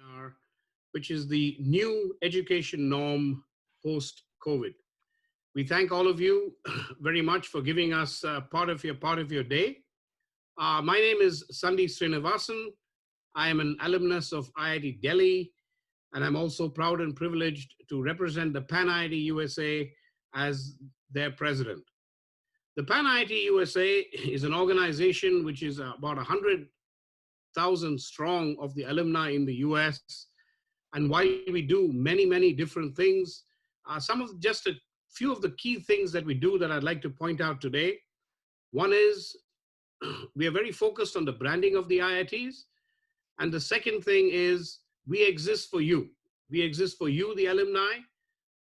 webinar, which is the new education norm post-COVID. We thank all of you very much for giving us part of your day. My name is Sandhi Srinivasan. I am an alumnus of IIT Delhi, and I'm also proud and privileged to represent the PanIIT USA as their president. The PanIIT USA is an organization which is about 100,000 strong of the alumni in the US, and while we do many different things, some of just a few of the key things that we do that I'd like to point out today. One is we are very focused on the branding of the IITs. And the second thing is we exist for you. We exist for you, the alumni,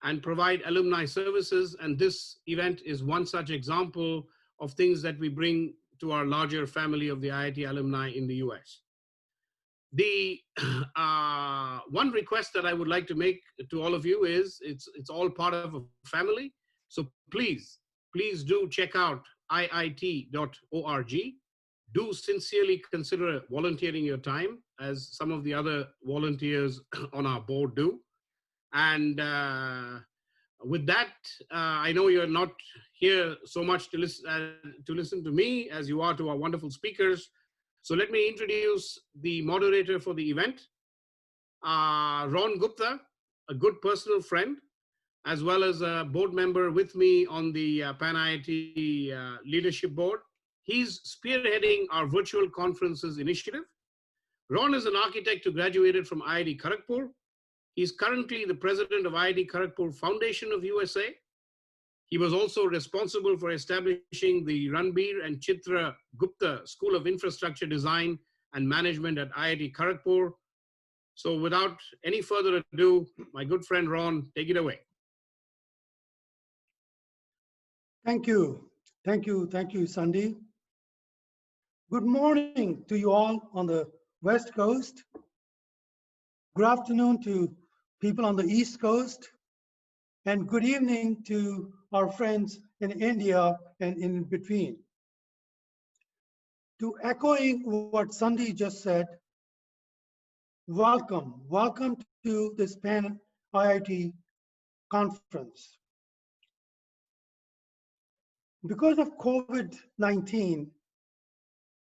and provide alumni services. And this event is one such example of things that we bring to our larger family of the IIT alumni in the US. The one request that I would like to make to all of you is it's all part of a family. So please do check out iit.org. Do sincerely consider volunteering your time, as some of the other volunteers on our board do. And with that, I know you're not here so much to listen to me as you are to our wonderful speakers. So let me introduce the moderator for the event, Ron Gupta, a good personal friend, as well as a board member with me on the PanIIT Leadership Board. He's spearheading our virtual conferences initiative. Ron is an architect who graduated from IIT Kharagpur. He's currently the president of IIT Kharagpur Foundation of USA. He was also responsible for establishing the Ranbir and Chitra Gupta School of Infrastructure Design and Management at IIT Kharagpur. So without any further ado, my good friend Ron, take it away. Thank you, Sandhi. Good morning to you all on the West Coast. Good afternoon to people on the East Coast. And good evening to our friends in India and in between. To echoing what Sandhi just said, welcome to this PanIIT conference. Because of COVID-19,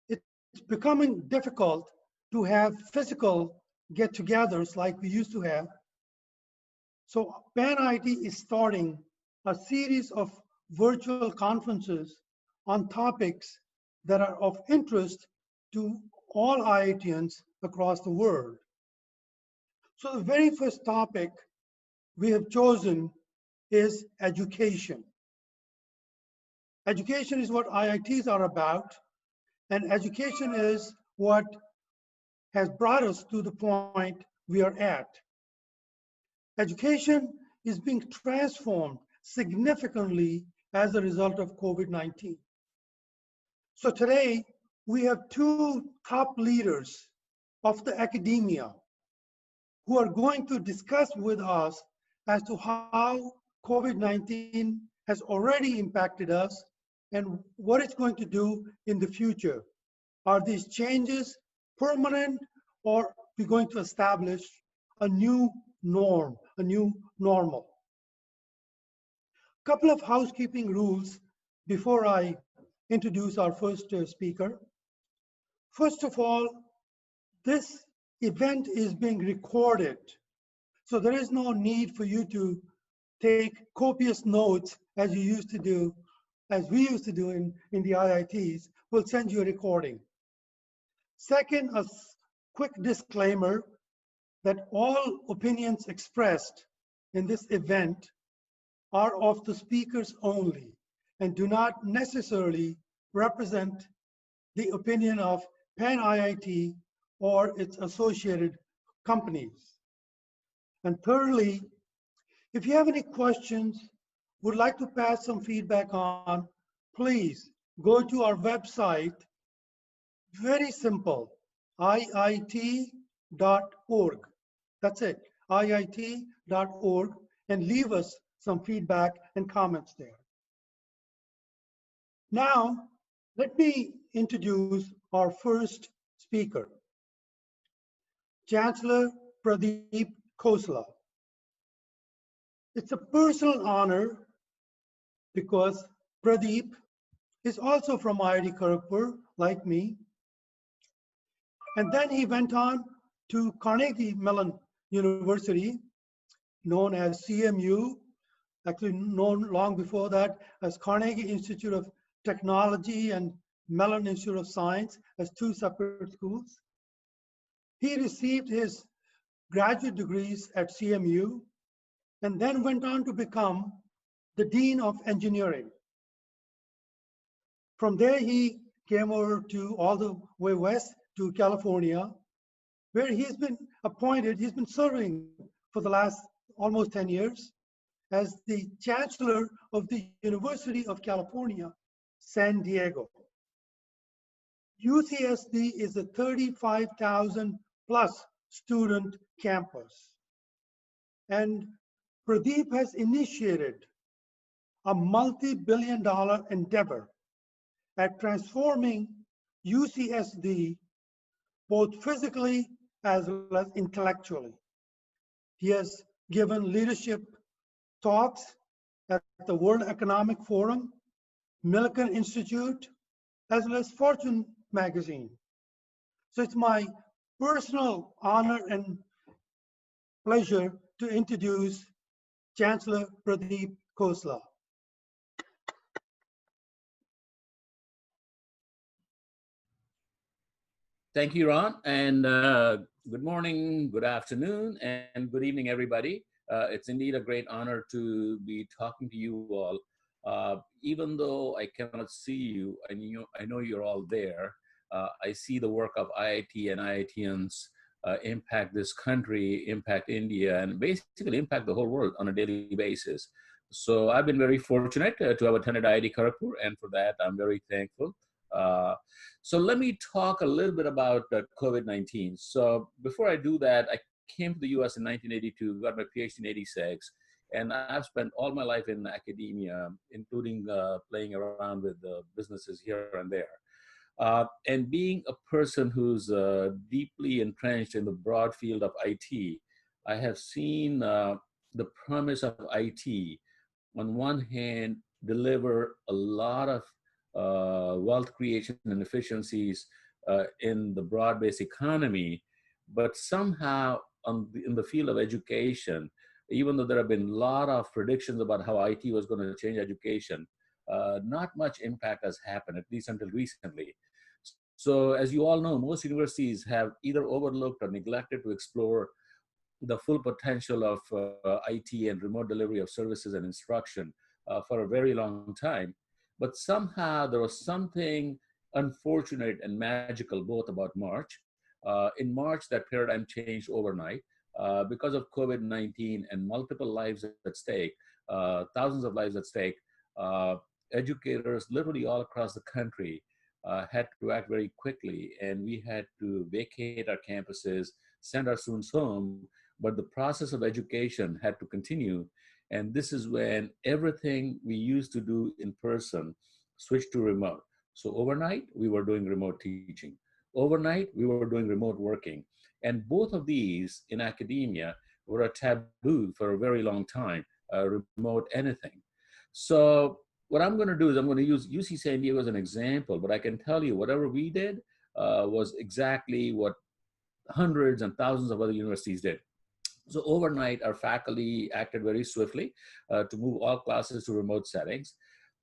it's becoming difficult to have physical get-togethers like we used to have. So PanIIT is starting a series of virtual conferences on topics that are of interest to all IITians across the world. So the very first topic we have chosen is education. Education is what IITs are about, and education is what has brought us to the point we are at. Education is being transformed significantly as a result of COVID-19. So today, we have two top leaders of the academia who are going to discuss with us as to how COVID-19 has already impacted us and what it's going to do in the future. Are these changes permanent, or are we going to establish a new norm, a new normal? Couple of housekeeping rules before I introduce our first speaker. First of all, this event is being recorded, so there is no need for you to take copious notes as we used to do in the IITs. We'll send you a recording. Second, a quick disclaimer that all opinions expressed in this event are of the speakers only and do not necessarily represent the opinion of PanIIT or its associated companies. And thirdly, if you have any questions, would like to pass some feedback on, please go to our website. Very simple, iit.org. That's it, iit.org, and leave us some feedback and comments there. Now, let me introduce our first speaker, Chancellor Pradeep Khosla. It's a personal honor because Pradeep is also from IIT Kharagpur, like me. And then he went on to Carnegie Mellon University, known as CMU, actually known long before that as Carnegie Institute of Technology and Mellon Institute of Science as two separate schools. He received his graduate degrees at CMU and then went on to become the Dean of Engineering. From there, he came over to all the way west to California, where he's been appointed, he's been serving for the last almost 10 years as the Chancellor of the University of California, San Diego. UCSD is a 35,000 plus student campus. And Pradeep has initiated a multi-billion-dollar endeavor at transforming UCSD both physically as well as intellectually. He has given leadership talks at the World Economic Forum, Milken Institute, as well as Fortune magazine. So it's my personal honor and pleasure to introduce Chancellor Pradeep Khosla. Thank you, Ron, and good morning, good afternoon, and good evening, everybody. It's indeed a great honor to be talking to you all. Even though I cannot see you, I know you're all there. I see the work of IIT and IITians impact this country, impact India, and basically impact the whole world on a daily basis. So I've been very fortunate to have attended IIT Kharagpur, and for that, I'm very thankful. So let me talk a little bit about COVID-19. So before I do that, I came to the US in 1982, got my PhD in 86, and I've spent all my life in academia, including playing around with businesses here and there. And being a person who's deeply entrenched in the broad field of IT, I have seen the promise of IT, on one hand, deliver a lot of wealth creation and efficiencies in the broad-based economy, but somehow in the field of education, even though there have been a lot of predictions about how IT was going to change education, not much impact has happened, at least until recently. So as you all know, most universities have either overlooked or neglected to explore the full potential of IT and remote delivery of services and instruction for a very long time. But somehow there was something unfortunate and magical both about March. In March, that paradigm changed overnight because of COVID-19 and multiple lives at stake, thousands of lives at stake. Educators literally all across the country had to act very quickly, and we had to vacate our campuses, send our students home, but the process of education had to continue. And this is when everything we used to do in person switched to remote. So overnight, we were doing remote teaching. Overnight, we were doing remote working. And both of these in academia were a taboo for a very long time, remote anything. So what I'm going to do is I'm going to use UC San Diego as an example, but I can tell you whatever we did was exactly what hundreds and thousands of other universities did. So overnight, our faculty acted very swiftly to move all classes to remote settings.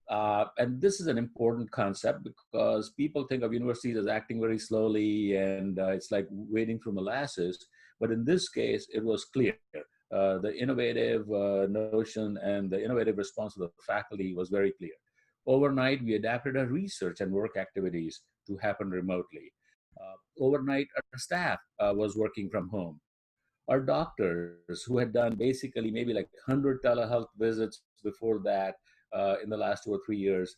And this is an important concept because people think of universities as acting very slowly and it's like waiting for molasses. But in this case, it was clear. The innovative notion and the innovative response of the faculty was very clear. Overnight, we adapted our research and work activities to happen remotely. Overnight, our staff was working from home. Our doctors who had done basically maybe like 100 telehealth visits before that in the last 2 or 3 years,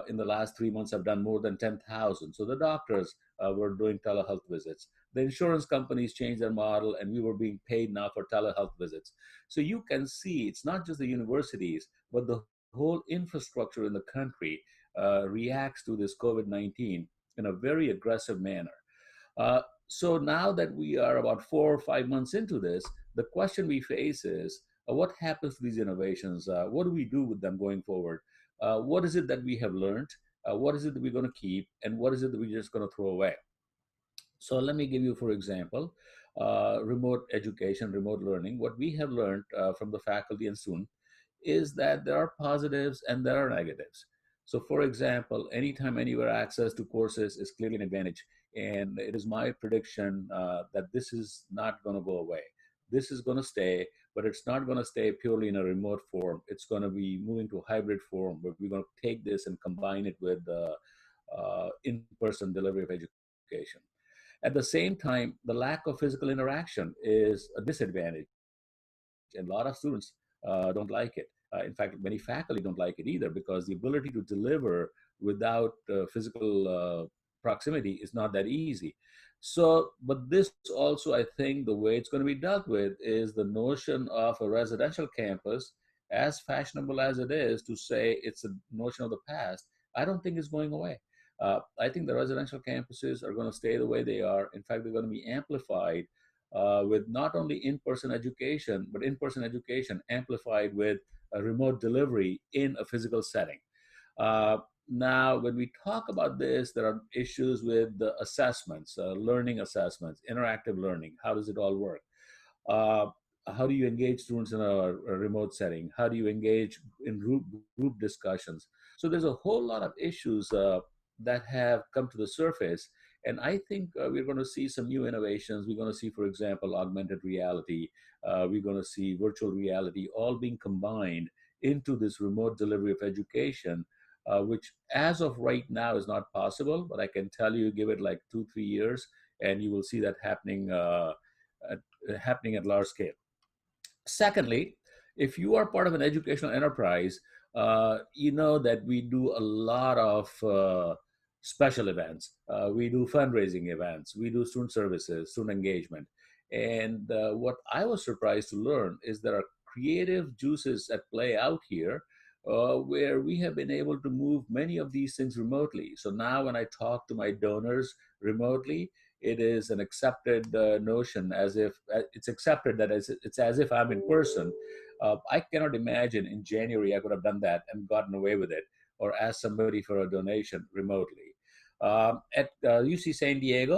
in the last 3 months have done more than 10,000. So the doctors were doing telehealth visits. The insurance companies changed their model and we were being paid now for telehealth visits. So you can see it's not just the universities, but the whole infrastructure in the country reacts to this COVID-19 in a very aggressive manner. So now that we are about 4 or 5 months into this, the question we face is, what happens to these innovations? What do we do with them going forward? What is it that we have learned? What is it that we're going to keep? And what is it that we're just going to throw away? So let me give you, for example, remote education, remote learning. What we have learned from the faculty and students is that there are positives and there are negatives. So for example, anytime, anywhere access to courses is clearly an advantage. And it is my prediction that this is not going to go away. This is going to stay, but it's not going to stay purely in a remote form. It's going to be moving to a hybrid form where we're going to take this and combine it with in-person delivery of education. At the same time, the lack of physical interaction is a disadvantage, and a lot of students don't like it. In fact, many faculty don't like it either, because the ability to deliver without physical proximity is not that easy. So, but this also, I think, the way it's going to be dealt with is the notion of a residential campus, as fashionable as it is to say it's a notion of the past. I don't think it's going away. I think the residential campuses are going to stay the way they are. In fact, they're going to be amplified with not only in-person education, but in-person education amplified with a remote delivery in a physical setting. Uh, Now, when we talk about this, there are issues with the assessments, learning assessments, interactive learning. How does it all work? Uh, how do you engage students in a remote setting? How do you engage in group discussions? So there's a whole lot of issues that have come to the surface. And I think we're going to see some new innovations. We're going to see, for example, augmented reality. We're going to see virtual reality all being combined into this remote delivery of education, which as of right now is not possible. But I can tell you, give it like 2, 3 years, and you will see that happening at large scale. Secondly, if you are part of an educational enterprise, you know that we do a lot of special events. We do fundraising events. We do student services, student engagement. And what I was surprised to learn is there are creative juices at play out here where we have been able to move many of these things remotely. So now when I talk to my donors remotely, it is an accepted notion, as if it's accepted that it's as if I'm in person. I cannot imagine in January I could have done that and gotten away with it, or asked somebody for a donation remotely. At UC San Diego,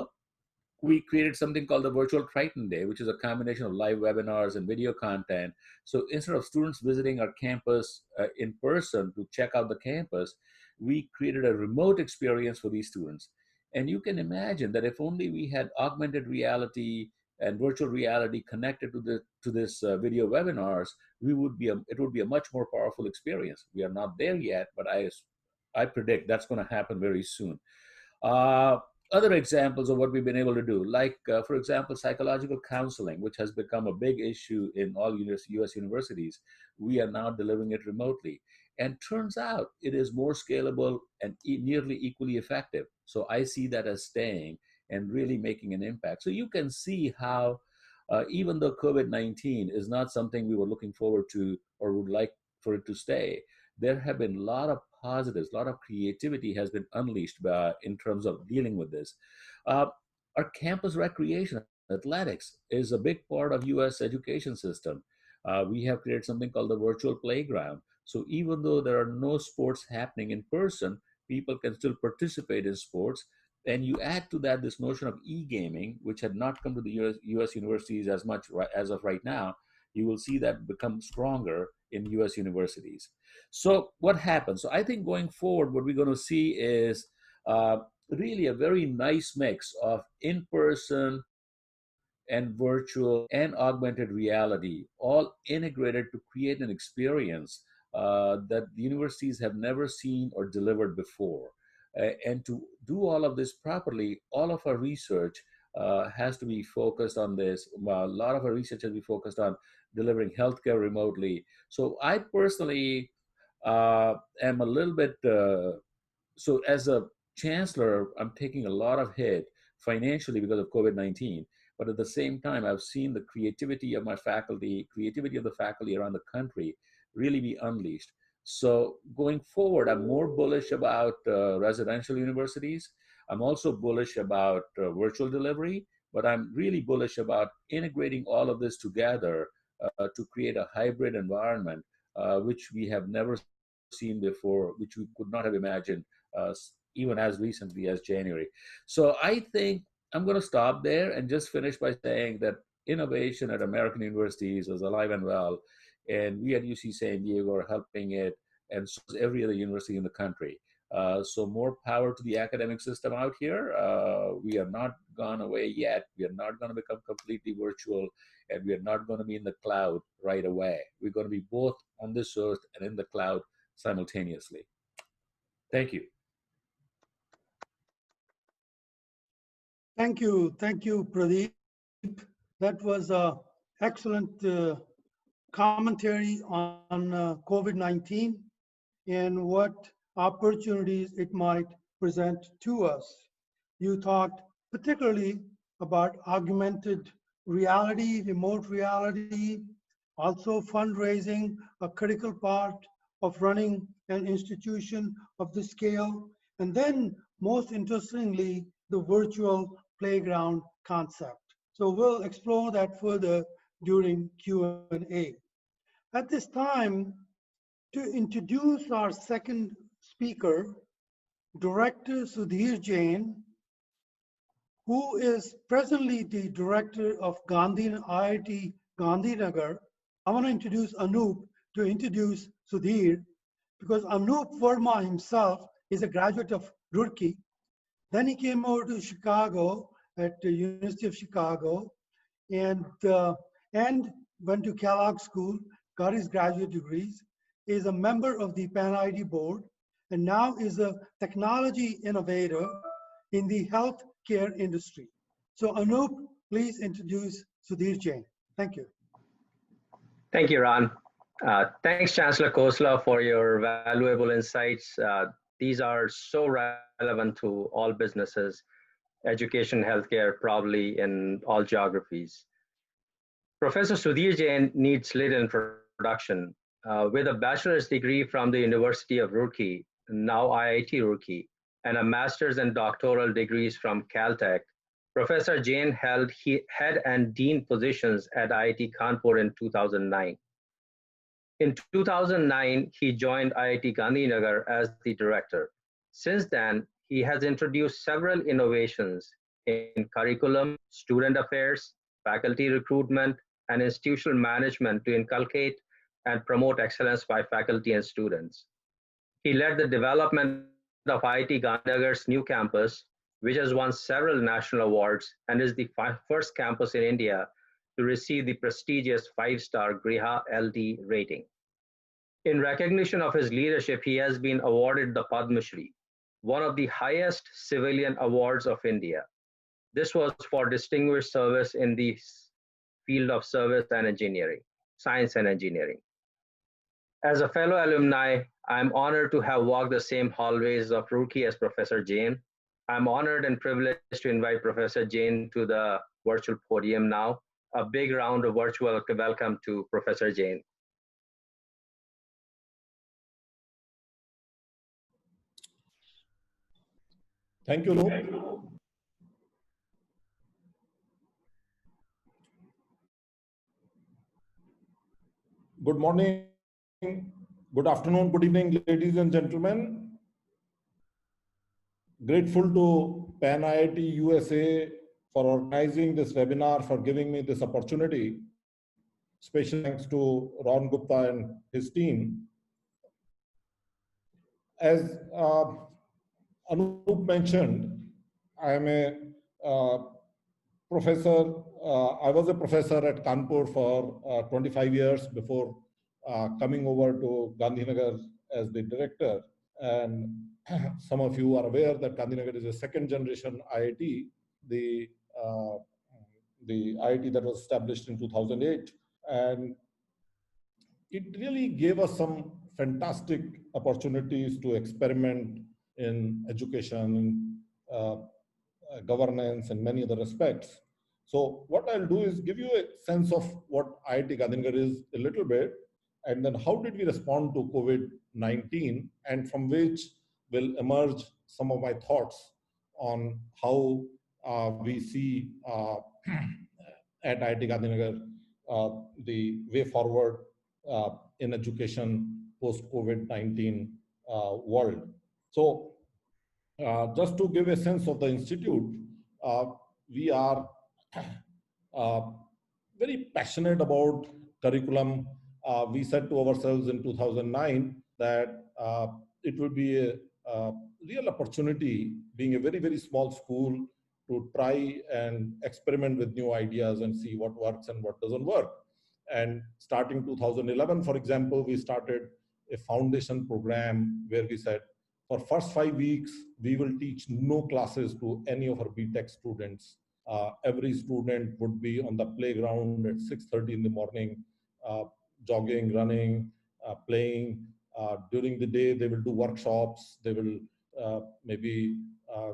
we created something called the Virtual Triton Day, which is a combination of live webinars and video content. So instead of students visiting our campus in person to check out the campus, we created a remote experience for these students. And you can imagine that if only we had augmented reality and virtual reality connected to this video webinars, it would be a much more powerful experience. We are not there yet, but I predict that's going to happen very soon. Uh, Other examples of what we've been able to do, like, for example, psychological counseling, which has become a big issue in all US universities, we are now delivering it remotely. And turns out it is more scalable and nearly equally effective. So I see that as staying and really making an impact. So you can see how, even though COVID-19 is not something we were looking forward to or would like for it to stay, there have been a lot of positives, a lot of creativity has been unleashed in terms of dealing with this. Uh, our campus recreation, athletics, is a big part of US education system. We have created something called the virtual playground. So even though there are no sports happening in person, people can still participate in sports. And you add to that this notion of e-gaming, which had not come to the US universities as much as of right now. You will see that become stronger in US universities. So what happens? So I think going forward, what we're going to see is really a very nice mix of in-person and virtual and augmented reality, all integrated to create an experience that the universities have never seen or delivered before. And to do all of this properly, all of our research has to be focused on this. A lot of our research has to be focused on delivering healthcare remotely. So I personally am a little bit, so as a chancellor, I'm taking a lot of hit financially because of COVID-19. But at the same time, I've seen the creativity of my faculty, creativity of the faculty around the country really be unleashed. So going forward, I'm more bullish about residential universities. I'm also bullish about virtual delivery, but I'm really bullish about integrating all of this together to create a hybrid environment, which we have never seen before, which we could not have imagined even as recently as January. So I think I'm going to stop there and just finish by saying that innovation at American universities is alive and well, and we at UC San Diego are helping it, and so is every other university in the country. So more power to the academic system out here. We are not gone away yet. We are not going to become completely virtual, and we are not going to be in the cloud right away. We're going to be both on this earth and in the cloud simultaneously. Thank you. Thank you, Pradeep. That was a excellent commentary on COVID-19 and what opportunities it might present to us. You talked particularly about augmented reality, remote reality, also fundraising, a critical part of running an institution of this scale, and then most interestingly, the virtual playground concept. So we'll explore that further during Q&A. At this time, to introduce our second speaker, Director Sudhir Jain, who is presently the director of IIT Gandhinagar. I want to introduce Anup to introduce Sudhir, because Anup Verma himself is a graduate of Roorkee. Then he came over to Chicago at the University of Chicago and went to Kellogg School, got his graduate degrees, is a member of the PanIIT board, and now is a technology innovator in the healthcare industry. So Anup, please introduce Sudhir Jain. Thank you. Thank you, Ron. Thanks, Chancellor Khosla, for your valuable insights. These are so relevant to all businesses, education, healthcare, probably in all geographies. Professor Sudhir Jain needs little introduction. With a bachelor's degree from the University of Roorkee, now IIT Roorkee, and a master's and doctoral degrees from Caltech, Professor Jain held head and dean positions at IIT Kanpur in 2009. In 2009, he joined IIT Gandhinagar as the director. Since then, he has introduced several innovations in curriculum, student affairs, faculty recruitment, and institutional management to inculcate and promote excellence by faculty and students. He led the development of IIT Gandhinagar's new campus, which has won several national awards and is the first campus in India to receive the prestigious 5-star Griha LD rating. In recognition of his leadership, he has been awarded the Padma Shri, one of the highest civilian awards of India. This was for distinguished service in the field of service and engineering, science and engineering. As a fellow alumni, I'm honored to have walked the same hallways of Roorkee as Professor Jain. I'm honored and privileged to invite Professor Jain to the virtual podium now. A big round of virtual welcome to Professor Jain. Thank you, Anup. Good morning, good afternoon, good evening, ladies and gentlemen. Grateful to PanIIT USA for organizing this webinar, for giving me this opportunity. Special thanks to Ron Gupta and his team. As Anup mentioned, I am a professor. I was a professor at Kanpur for 25 years before coming over to Gandhinagar as the director. And some of you are aware that Gandhinagar is a second generation IIT, the IIT that was established in 2008. And it really gave us some fantastic opportunities to experiment in education, governance, and many other aspects. So what I'll do is give you a sense of what IIT Gandhinagar is a little bit, and then how did we respond to COVID-19, and from which will emerge some of my thoughts on how we see at IIT Gandhinagar the way forward in education post COVID-19 world. So just to give a sense of the institute, we are uh, very passionate about curriculum. We said to ourselves in 2009 that it would be a real opportunity, being a very, very small school, to try and experiment with new ideas and see what works and what doesn't work. And starting 2011, for example, we started a foundation program where we said, for first 5 weeks, we will teach no classes to any of our BTech students. Every student would be on the playground at 6:30 in the morning, jogging, running, playing. During the day, they will do workshops. They will maybe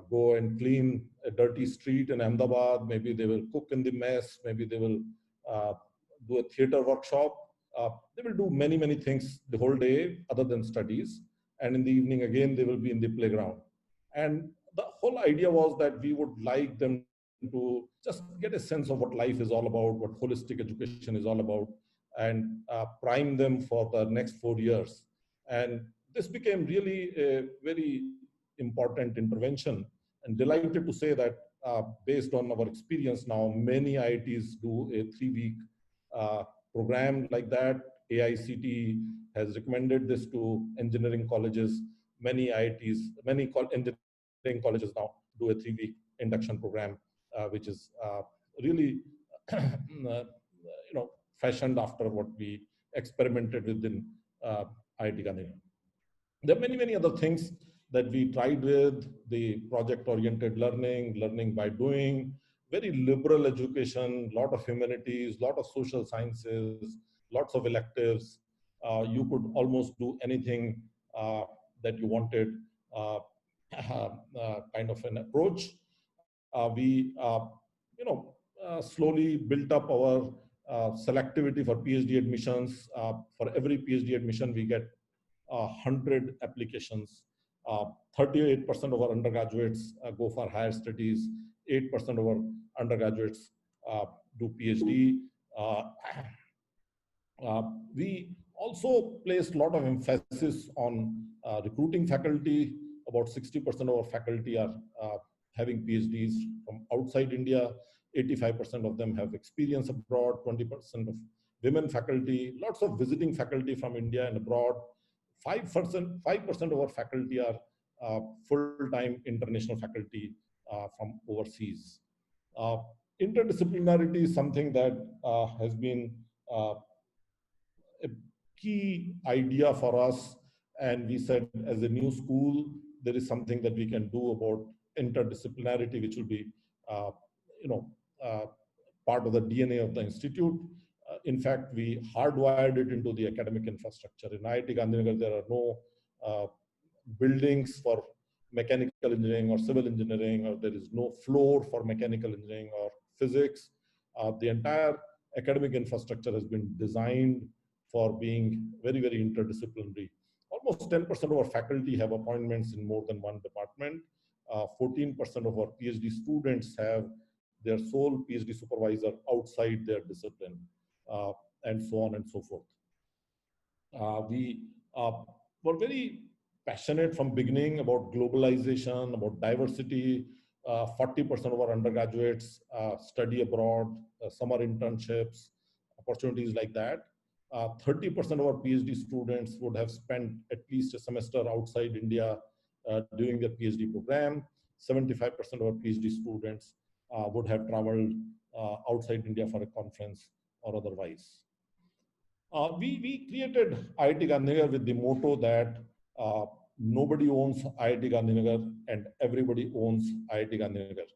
go and clean a dirty street in Ahmedabad. Maybe they will cook in the mess. Maybe they will do a theater workshop. They will do many, many things the whole day other than studies. And in the evening, again, they will be in the playground. And the whole idea was that we would like them to just get a sense of what life is all about, what holistic education is all about, and prime them for the next 4 years. And this became really a very important intervention. And delighted to say that based on our experience now, many IITs do a 3-week program like that. AICTE has recommended this to engineering colleges. Many IITs, many engineering colleges now do a 3-week induction program, which is really, fashioned after what we experimented with in IIT Gandhinagar. There are many, many other things that we tried with, the project-oriented learning, learning by doing, very liberal education, lot of humanities, lot of social sciences, lots of electives. You could almost do anything that you wanted, kind of an approach. We, slowly built up our selectivity for PhD admissions. For every PhD admission, we get 100 applications. 38% of our undergraduates go for higher studies. 8% of our undergraduates do PhD. We also placed a lot of emphasis on recruiting faculty. About 60% of our faculty are having PhDs from outside India. 85% of them have experience abroad. 20% of women faculty. Lots of visiting faculty from India and abroad. 5% of our faculty are full-time international faculty from overseas. Interdisciplinarity is something that has been a key idea for us, and we said as a new school, there is something that we can do about interdisciplinarity, which will be, part of the DNA of the institute. In fact, we hardwired it into the academic infrastructure. In IIT Gandhinagar, there are no buildings for mechanical engineering or civil engineering, or there is no floor for mechanical engineering or physics. The entire academic infrastructure has been designed for being very, very interdisciplinary. Almost 10% of our faculty have appointments in more than one department. 14% of our PhD students have their sole PhD supervisor outside their discipline, and so on and so forth. We were very passionate from beginning about globalization, about diversity. 40% of our undergraduates study abroad, summer internships, opportunities like that. 30% of our PhD students would have spent at least a semester outside India during their PhD program. 75% of our PhD students would have traveled outside India for a conference or otherwise. We created IIT Gandhinagar with the motto that nobody owns IIT Gandhinagar and everybody owns IIT Gandhinagar.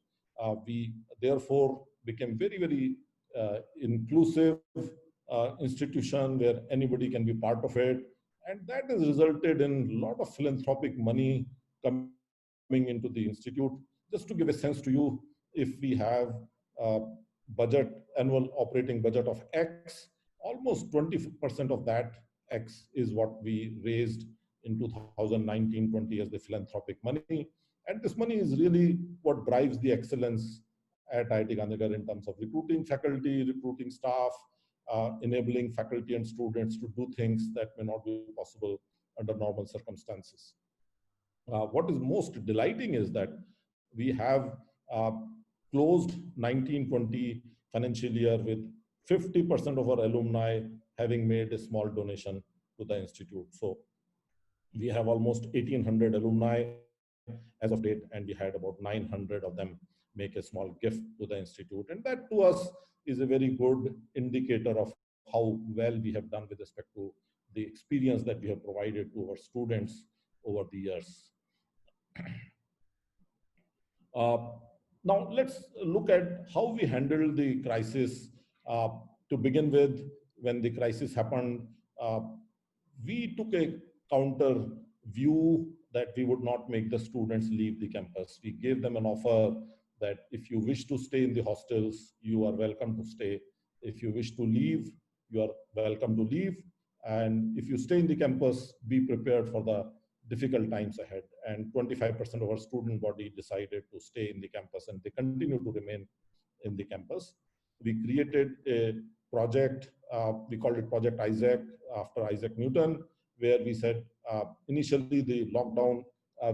We therefore became very, very inclusive institution where anybody can be part of it. And that has resulted in a lot of philanthropic money coming into the institute. Just to give a sense to you, if we have annual operating budget of X, almost 20% of that X is what we raised in 2019-20 as the philanthropic money. And this money is really what drives the excellence at IIT Gandhinagar in terms of recruiting faculty, recruiting staff, enabling faculty and students to do things that may not be possible under normal circumstances. What is most delighting is that we have closed 1920 financial year with 50% of our alumni having made a small donation to the institute. So we have almost 1,800 alumni as of date, and we had about 900 of them make a small gift to the institute. And that to us is a very good indicator of how well we have done with respect to the experience that we have provided to our students over the years. Uh, Now let's look at how we handled the crisis. To begin with, when the crisis happened, uh, we took a counter view that we would not make the students leave the campus. We gave them an offer that if you wish to stay in the hostels, you are welcome to stay. If you wish to leave, you are welcome to leave. And if you stay in the campus, be prepared for the difficult times ahead. And 25% of our student body decided to stay in the campus, and they continue to remain in the campus. We created a project, we called it Project Isaac, after Isaac Newton, where we said, initially the lockdown,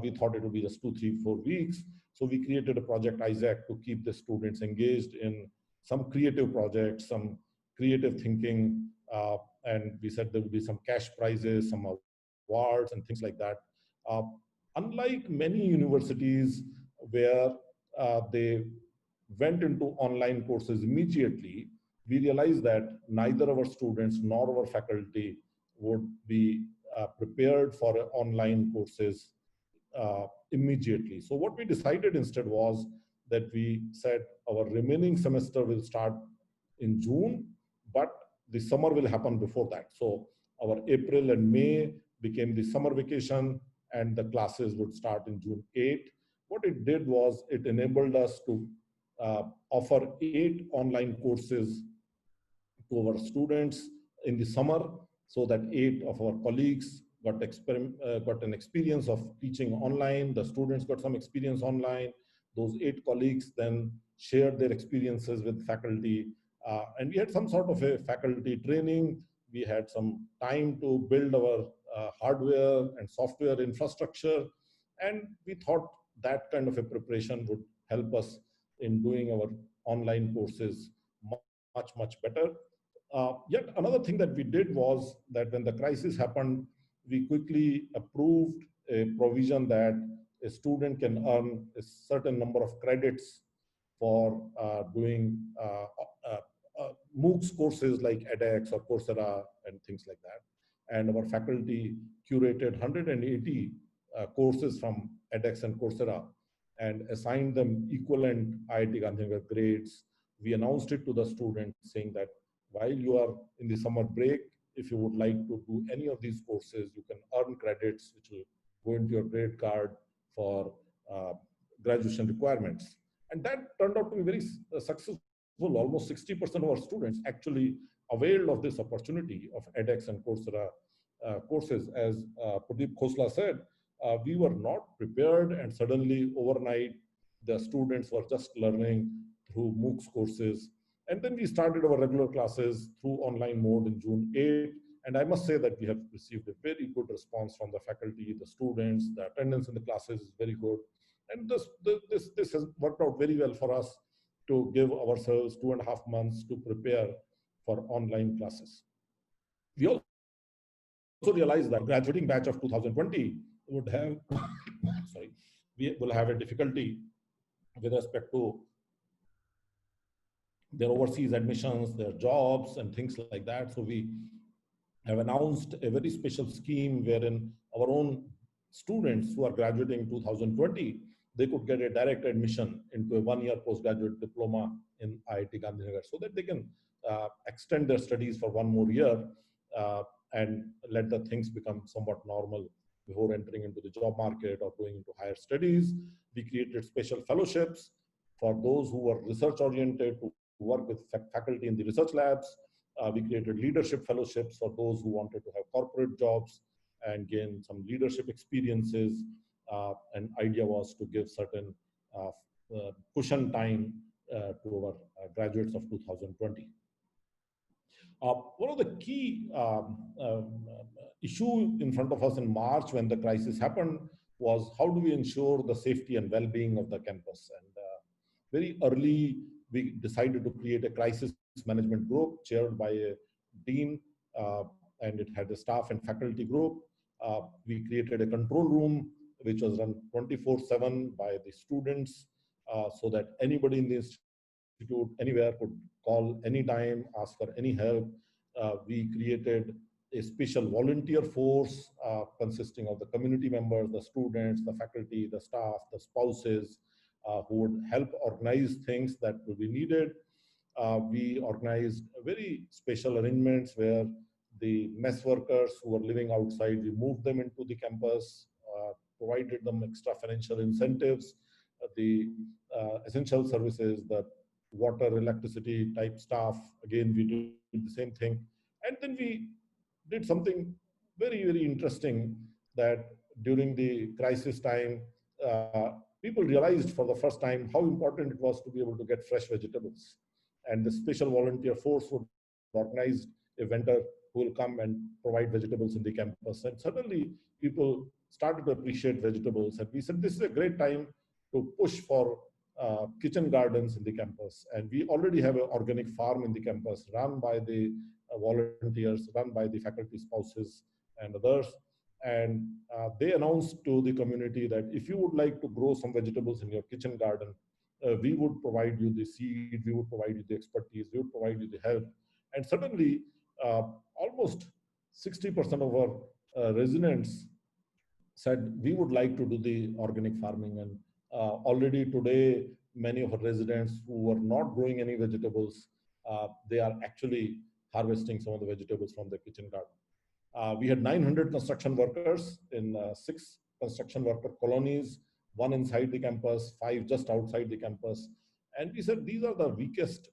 we thought it would be just 2, 3, 4 weeks. So we created a Project Isaac to keep the students engaged in some creative projects, some creative thinking, and we said there would be some cash prizes, some awards and things like that. Uh, Unlike many universities where they went into online courses immediately, we realized that neither our students nor our faculty would be prepared for online courses immediately. So what we decided instead was that we said our remaining semester will start in June, but the summer will happen before that. So our April and May became the summer vacation, and the classes would start in June 8. What it did was it enabled us to offer 8 online courses to our students in the summer, so that 8 of our colleagues got an experience of teaching online. The students got some experience online. Those 8 colleagues then shared their experiences with faculty. And we had some sort of a faculty training. We had some time to build our hardware and software infrastructure. And we thought that kind of a preparation would help us in doing our online courses much, much better. Yet another thing that we did was that when the crisis happened, we quickly approved a provision that a student can earn a certain number of credits for doing MOOCs courses like edX or Coursera and things like that. And our faculty curated 180 courses from edX and Coursera and assigned them equivalent IIT Gandhinagar grades. We announced it to the students saying that while you are in the summer break, if you would like to do any of these courses, you can earn credits which will go into your grade card for graduation requirements. And that turned out to be very successful. Almost 60% of our students actually availed of this opportunity of edX and Coursera courses. As Pradeep Khosla said, we were not prepared, and suddenly overnight, the students were just learning through MOOCs courses. And then we started our regular classes through online mode in June 8. And I must say that we have received a very good response from the faculty, the students. The attendance in the classes is very good. And this has worked out very well for us to give ourselves 2.5 months to prepare for online classes. We also realized that graduating batch of 2020 would have, sorry, we will have a difficulty with respect to their overseas admissions, their jobs, and things like that. So we have announced a very special scheme wherein our own students who are graduating in 2020, they could get a direct admission into a 1-year postgraduate diploma in IIT Gandhinagar, so that they can extend their studies for 1 more year and let the things become somewhat normal before entering into the job market or going into higher studies. We created special fellowships for those who were research oriented to work with faculty in the research labs. We created leadership fellowships for those who wanted to have corporate jobs and gain some leadership experiences. and idea was to give certain cushion time to our graduates of 2020. One of the key issue in front of us in March when the crisis happened was how do we ensure the safety and well-being of the campus. And very early, we decided to create a crisis management group chaired by a dean, and it had a staff and faculty group. We created a control room which was run 24/7 by the students, so that anybody in the institute anywhere could call anytime, ask for any help. We created a special volunteer force consisting of the community members, the students, the faculty, the staff, the spouses, who would help organize things that would be needed. We organized very special arrangements where the mess workers who were living outside, we moved them into the campus, provided them extra financial incentives, the essential services, the water, electricity type staff. Again, we did the same thing. And then we did something very, very interesting that during the crisis time, people realized for the first time how important it was to be able to get fresh vegetables. And the special volunteer force would organize a vendor who will come and provide vegetables in the campus. And suddenly people started to appreciate vegetables. And we said, this is a great time to push for kitchen gardens in the campus. And we already have an organic farm in the campus run by the volunteers, run by the faculty spouses and others. And they announced to the community that if you would like to grow some vegetables in your kitchen garden, we would provide you the seed, we would provide you the expertise, we would provide you the help. And suddenly, almost 60% of our residents said, we would like to do the organic farming. And already today, many of our residents who were not growing any vegetables, they are actually harvesting some of the vegetables from the kitchen garden. We had 900 construction workers in 6 construction worker colonies, 1 inside the campus, 5 just outside the campus. And we said, these are the weakest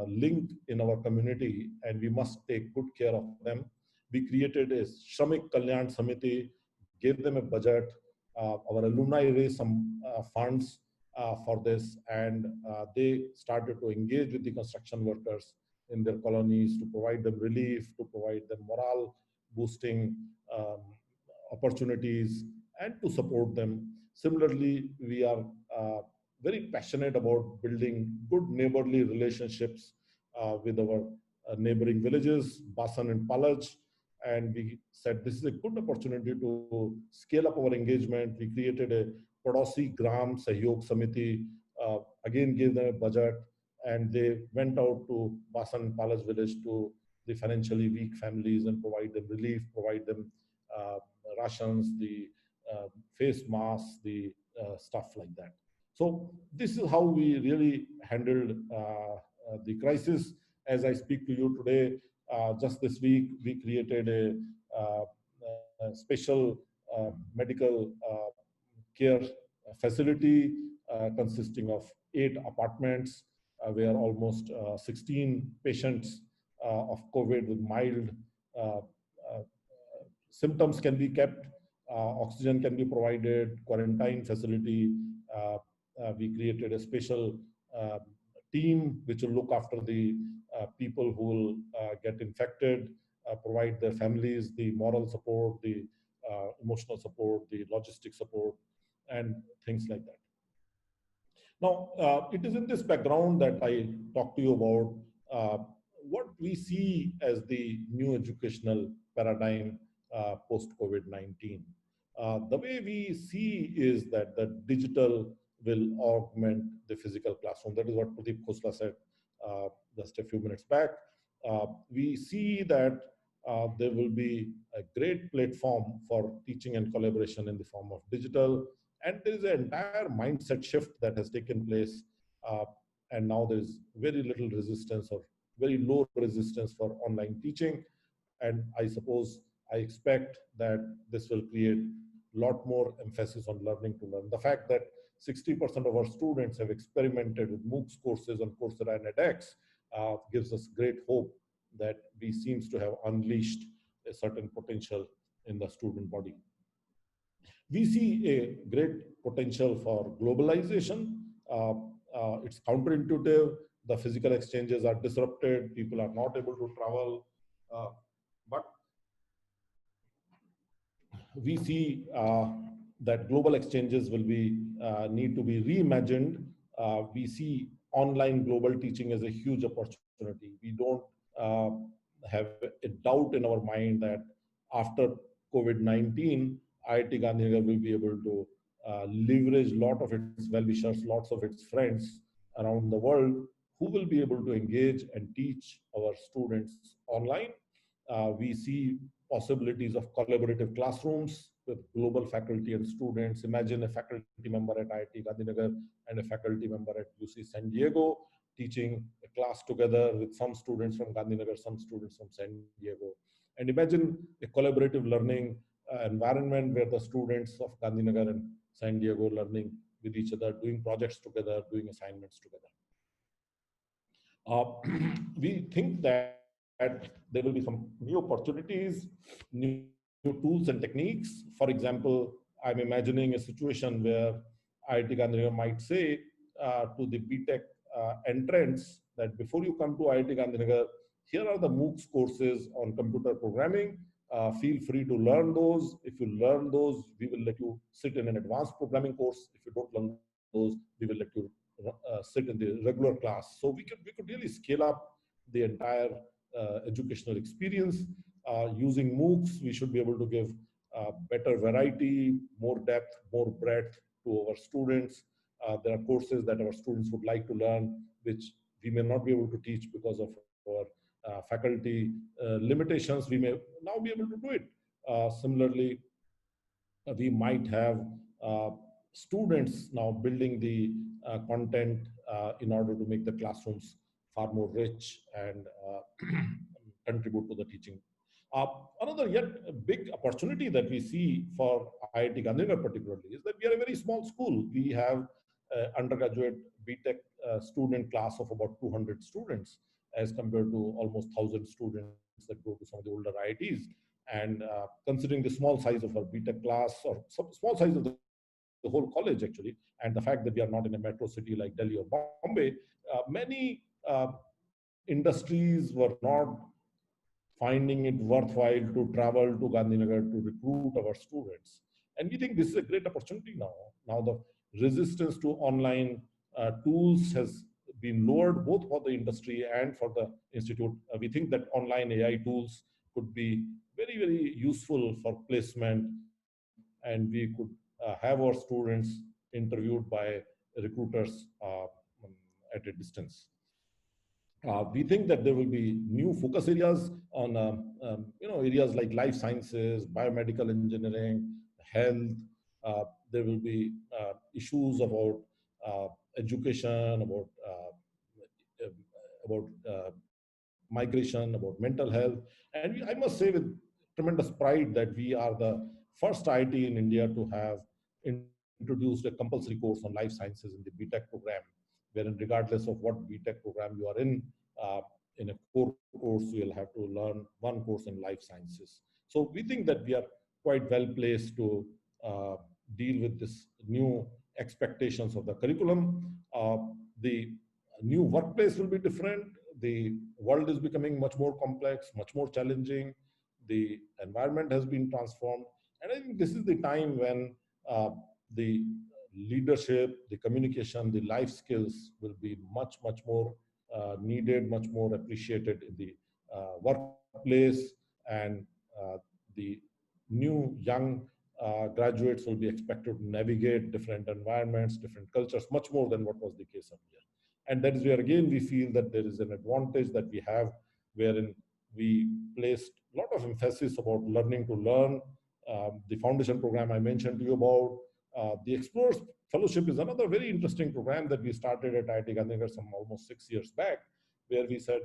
link in our community, and we must take good care of them. We created a Shramik Kalyan Samiti, gave them a budget. Our alumni raised some funds for this, and they started to engage with the construction workers in their colonies to provide them relief, to provide them morale boosting opportunities, and to support them. Similarly, we are very passionate about building good neighborly relationships with our neighboring villages, Basan and Palaj. And we said this is a good opportunity to scale up our engagement. We created a Padosi Gram Sahyog Samiti, again gave them a budget, and they went out to Basan and Palaj village to the financially weak families and provide them relief, provide them rations, the face masks, the stuff like that. So this is how we really handled the crisis. As I speak to you today, just this week, we created a special medical care facility consisting of 8 apartments where almost 16 patients of COVID with mild symptoms can be kept, oxygen can be provided, quarantine facility. We created a special team which will look after the people who will get infected, provide their families the moral support, the emotional support, the logistic support, and things like that. Now, it is in this background that I talk to you about what we see as the new educational paradigm post-COVID-19. The way we see is that the digital will augment the physical classroom. That is what Pradeep Khosla said just a few minutes back. We see that there will be a great platform for teaching and collaboration in the form of digital. And there is an entire mindset shift that has taken place. And now there's very little resistance or very low resistance for online teaching. And I suppose, I expect that this will create a lot more emphasis on learning to learn. The fact that 60% of our students have experimented with MOOCs courses on Coursera and edX gives us great hope that we seems to have unleashed a certain potential in the student body. We see a great potential for globalization. It's counterintuitive. The physical exchanges are disrupted. People are not able to travel. But we see that global exchanges will be need to be reimagined. We see online global teaching as a huge opportunity. We don't uh, have a doubt in our mind that after COVID-19, IIT Gandhinagar will be able to leverage a lot of its well-wishers, lots of its friends around the world who will be able to engage and teach our students online. We see possibilities of collaborative classrooms with global faculty and students. Imagine a faculty member at IIT Gandhinagar and a faculty member at UC San Diego teaching a class together with some students from Gandhinagar, some students from San Diego. And imagine a collaborative learning environment where the students of Gandhinagar and San Diego learning with each other, doing projects together, doing assignments together. We think that there will be some new opportunities, new tools and techniques. For example, I'm imagining a situation where IIT Gandhinagar might say to the BTech entrants that before you come to IIT Gandhinagar, here are the MOOCs courses on computer programming. Feel free to learn those. If you learn those, we will let you sit in an advanced programming course. If you don't learn those, we will let you sit in the regular class. So we could really scale up the entire educational experience. Using MOOCs, we should be able to give better variety, more depth, more breadth to our students. There are courses that our students would like to learn, which we may not be able to teach because of our faculty limitations. We may now be able to do it. Similarly, we might have students now building the content in order to make the classrooms far more rich and contribute to the teaching. Another yet big opportunity that we see for IIT Gandhinagar particularly is that we are a very small school. We have undergraduate BTech student class of about 200 students as compared to almost 1,000 students that go to some of the older IITs. And considering the small size of our BTech class, or some small size of the whole college actually, and the fact that we are not in a metro city like Delhi or Bombay, many industries were not finding it worthwhile to travel to Gandhinagar to recruit our students. And we think this is a great opportunity now. Now the resistance to online tools has been lowered both for the industry and for the institute. We think that online AI tools could be very, very useful for placement, and we could have our students interviewed by recruiters at a distance. We think that there will be new focus areas on areas like life sciences, biomedical engineering, health. There will be issues about education, about migration, about mental health. And I must say with tremendous pride that we are the first IIT in India to have introduced a compulsory course on life sciences in the BTech program, wherein regardless of what BTech program you are in a core course, you'll have to learn one course in life sciences. So we think that we are quite well placed to deal with this new expectations of the curriculum. The new workplace will be different. The world is becoming much more complex, much more challenging. The environment has been transformed. And I think this is the time when the leadership, the communication, the life skills will be much, much more needed, much more appreciated in the workplace. And the new young graduates will be expected to navigate different environments, different cultures, much more than what was the case earlier. And that is where, again, we feel that there is an advantage that we have, wherein we placed a lot of emphasis about learning to learn. The foundation program I mentioned to you about. The Explorers Fellowship is another very interesting program that we started at IIT Gandhinagar some almost 6 years back, where we said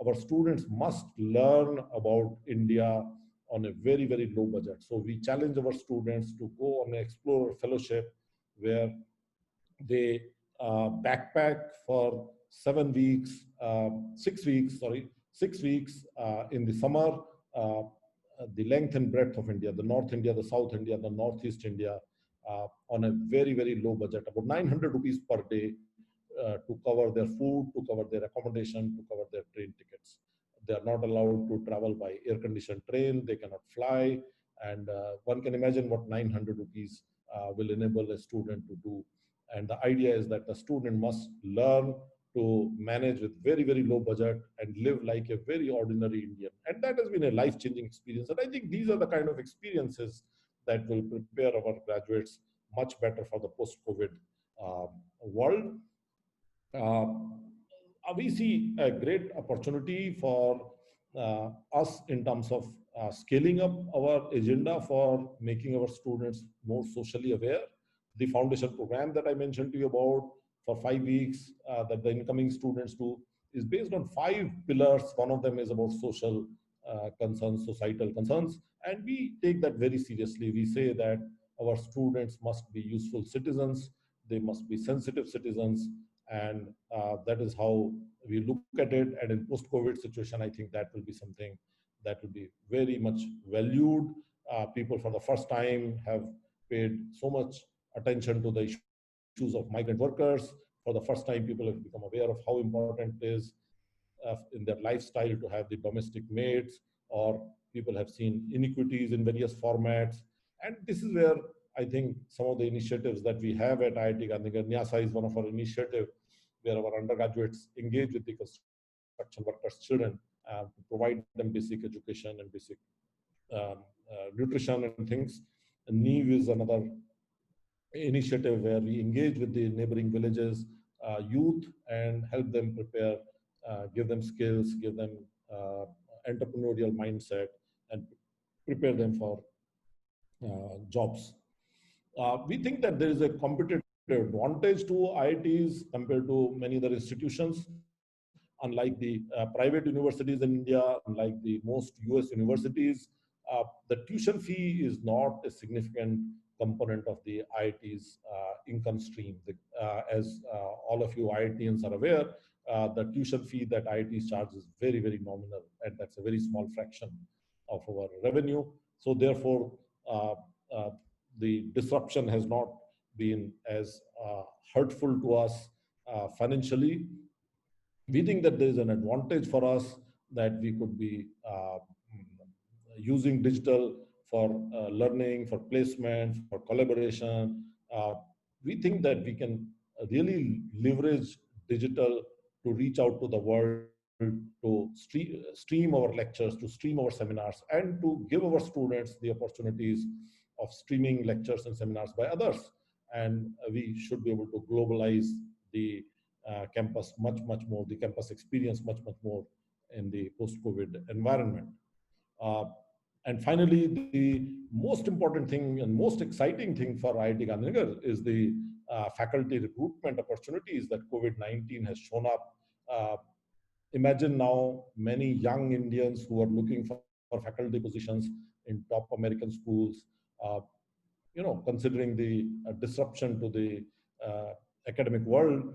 our students must learn about India on a very, very low budget. So we challenge our students to go on an Explorer Fellowship where they backpack for 7 weeks, 6 weeks, 6 weeks in the summer, the length and breadth of India, the North India, the South India, the Northeast India, on a very, very low budget, about 900 rupees per day to cover their food, to cover their accommodation, to cover their train tickets. They are not allowed to travel by air-conditioned train. They cannot fly. And one can imagine what 900 rupees will enable a student to do. And the idea is that the student must learn to manage with very, very low budget and live like a very ordinary Indian. And that has been a life-changing experience. And I think these are the kind of experiences that will prepare our graduates much better for the post-COVID world. We see a great opportunity for us in terms of scaling up our agenda for making our students more socially aware. The foundation program that I mentioned to you about for 5 weeks that the incoming students do is based on 5 pillars. One of them is about social concerns, societal concerns, and we take that very seriously. We say that our students must be useful citizens, they must be sensitive citizens, and that is how we look at it. And in post-COVID situation, I think that will be something that will be very much valued. People for the first time have paid so much attention to the issues of migrant workers. For the first time, people have become aware of how important it is in their lifestyle to have the domestic maids, or people have seen inequities in various formats. And this is where I think some of the initiatives that we have at IIT Gandhinagar, NYASA is one of our initiatives where our undergraduates engage with the construction workers' children to provide them basic education and basic nutrition and things. And NEEV is another initiative where we engage with the neighboring villages, youth, and help them prepare, give them skills, give them entrepreneurial mindset, and prepare them for jobs. We think that there is a competitive advantage to IITs compared to many other institutions. Unlike the private universities in India, unlike the most US universities, the tuition fee is not a significant component of the IIT's income stream. As all of you IITians are aware, the tuition fee that IITs charge is very, very nominal, and that's a very small fraction of our revenue. So therefore, the disruption has not been as hurtful to us financially. We think that there is an advantage for us that we could be using digital for learning, for placement, for collaboration. We think that we can really leverage digital to reach out to the world, to stream our lectures, to stream our seminars, and to give our students the opportunities of streaming lectures and seminars by others. And we should be able to globalize the campus much more, the campus experience much more in the post-COVID environment. And finally, the most important thing and most exciting thing for IIT Gandhinagar is the faculty recruitment opportunities that COVID-19 has shown up. Imagine now many young Indians who are looking for faculty positions in top American schools, considering the disruption to the academic world,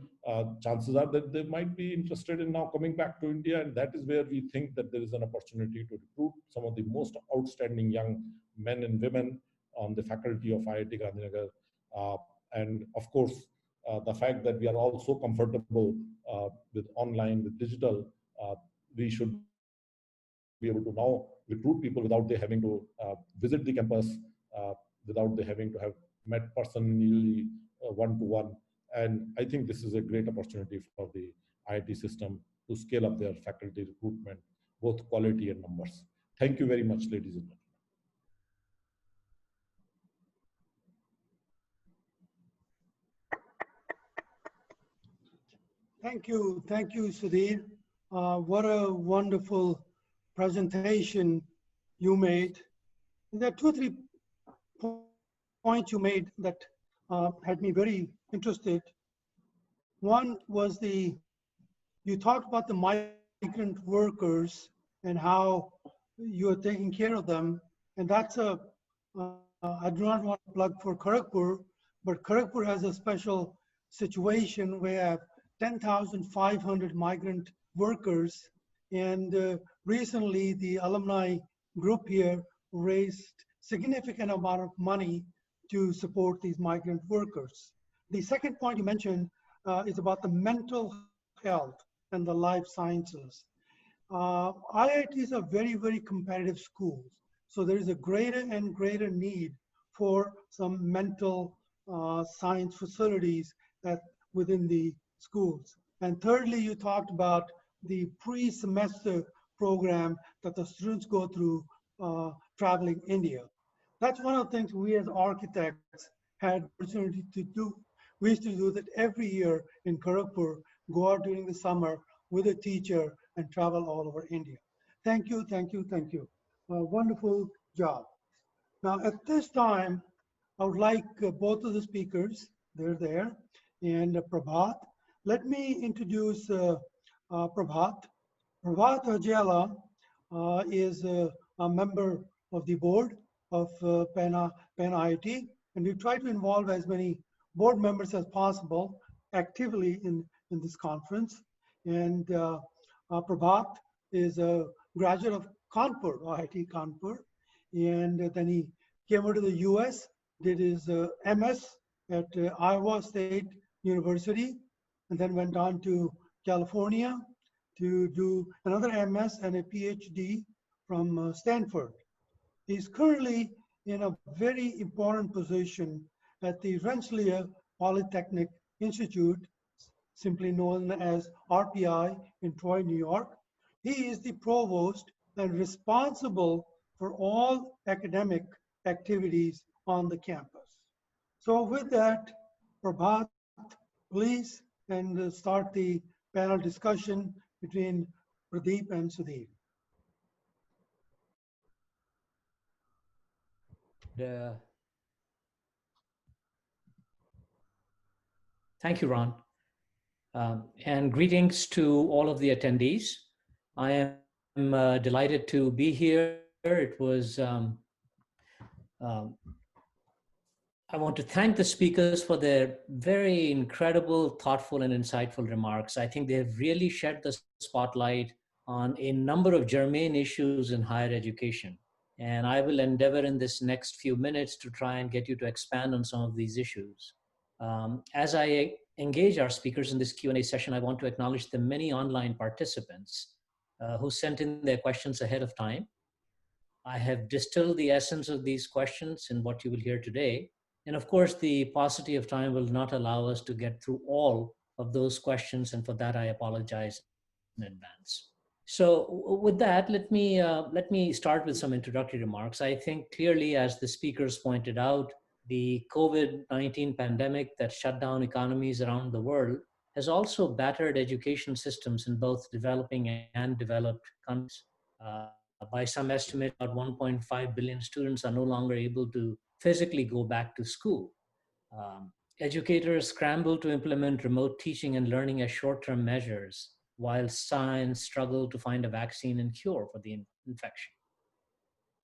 chances are that they might be interested in now coming back to India. And that is where we think that there is an opportunity to recruit some of the most outstanding young men and women on the faculty of IIT Gandhinagar. And of course, the fact that we are all so comfortable with online, with digital, we should be able to now recruit people without they having to visit the campus, without they having to have met personally one-to-one. And I think this is a great opportunity for the IIT system to scale up their faculty recruitment, both quality and numbers. Thank you very much, ladies and gentlemen. Thank you, Sudhir. What a wonderful presentation you made. There are 2 or 3 points you made that had me very interested. One was you talked about the migrant workers and how you are taking care of them. And that's I do not want to plug for Kharagpur, but Kharagpur has a special situation where 10,500 migrant workers. And recently the alumni group here raised significant amount of money to support these migrant workers. The second point you mentioned is about the mental health and the life sciences. IITs are very, very competitive schools. So there is a greater and greater need for some mental science facilities that within the schools. And thirdly, you talked about the pre-semester program that the students go through traveling India. That's one of the things we as architects had the opportunity to do. We used to do that every year in Kharagpur, go out during the summer with a teacher and travel all over India. Thank you, thank you, thank you. A wonderful job. Now at this time, I would like both of the speakers, they're there, and Prabhat. Let me introduce Prabhat. Prabhat Ajela is a member of the board of PanIIT, and we try to involve as many board members as possible actively in this conference. And Prabhat is a graduate of Kanpur, IIT Kanpur, and then he came over to the US, did his MS at Iowa State University, and then went on to California to do another MS and a PhD from Stanford. He's currently in a very important position at the Rensselaer Polytechnic Institute, simply known as RPI in Troy, New York. He is the provost and responsible for all academic activities on the campus. So with that, Prabhat, please, and start the panel discussion between Pradeep and Sudhir. Thank you, Ron. And greetings to all of the attendees. I am delighted to be here. It was, I want to thank the speakers for their very incredible, thoughtful, and insightful remarks. I think they have really shed the spotlight on a number of germane issues in higher education. And I will endeavor in this next few minutes to try and get you to expand on some of these issues. As I engage our speakers in this Q&A session, I want to acknowledge the many online participants who sent in their questions ahead of time. I have distilled the essence of these questions in what you will hear today. And of course, the paucity of time will not allow us to get through all of those questions. And for that, I apologize in advance. So with that, let me start with some introductory remarks. I think clearly, as the speakers pointed out, the COVID-19 pandemic that shut down economies around the world has also battered education systems in both developing and developed countries. By some estimates, about 1.5 billion students are no longer able to physically go back to school. Educators scramble to implement remote teaching and learning as short-term measures, while science struggled to find a vaccine and cure for the infection.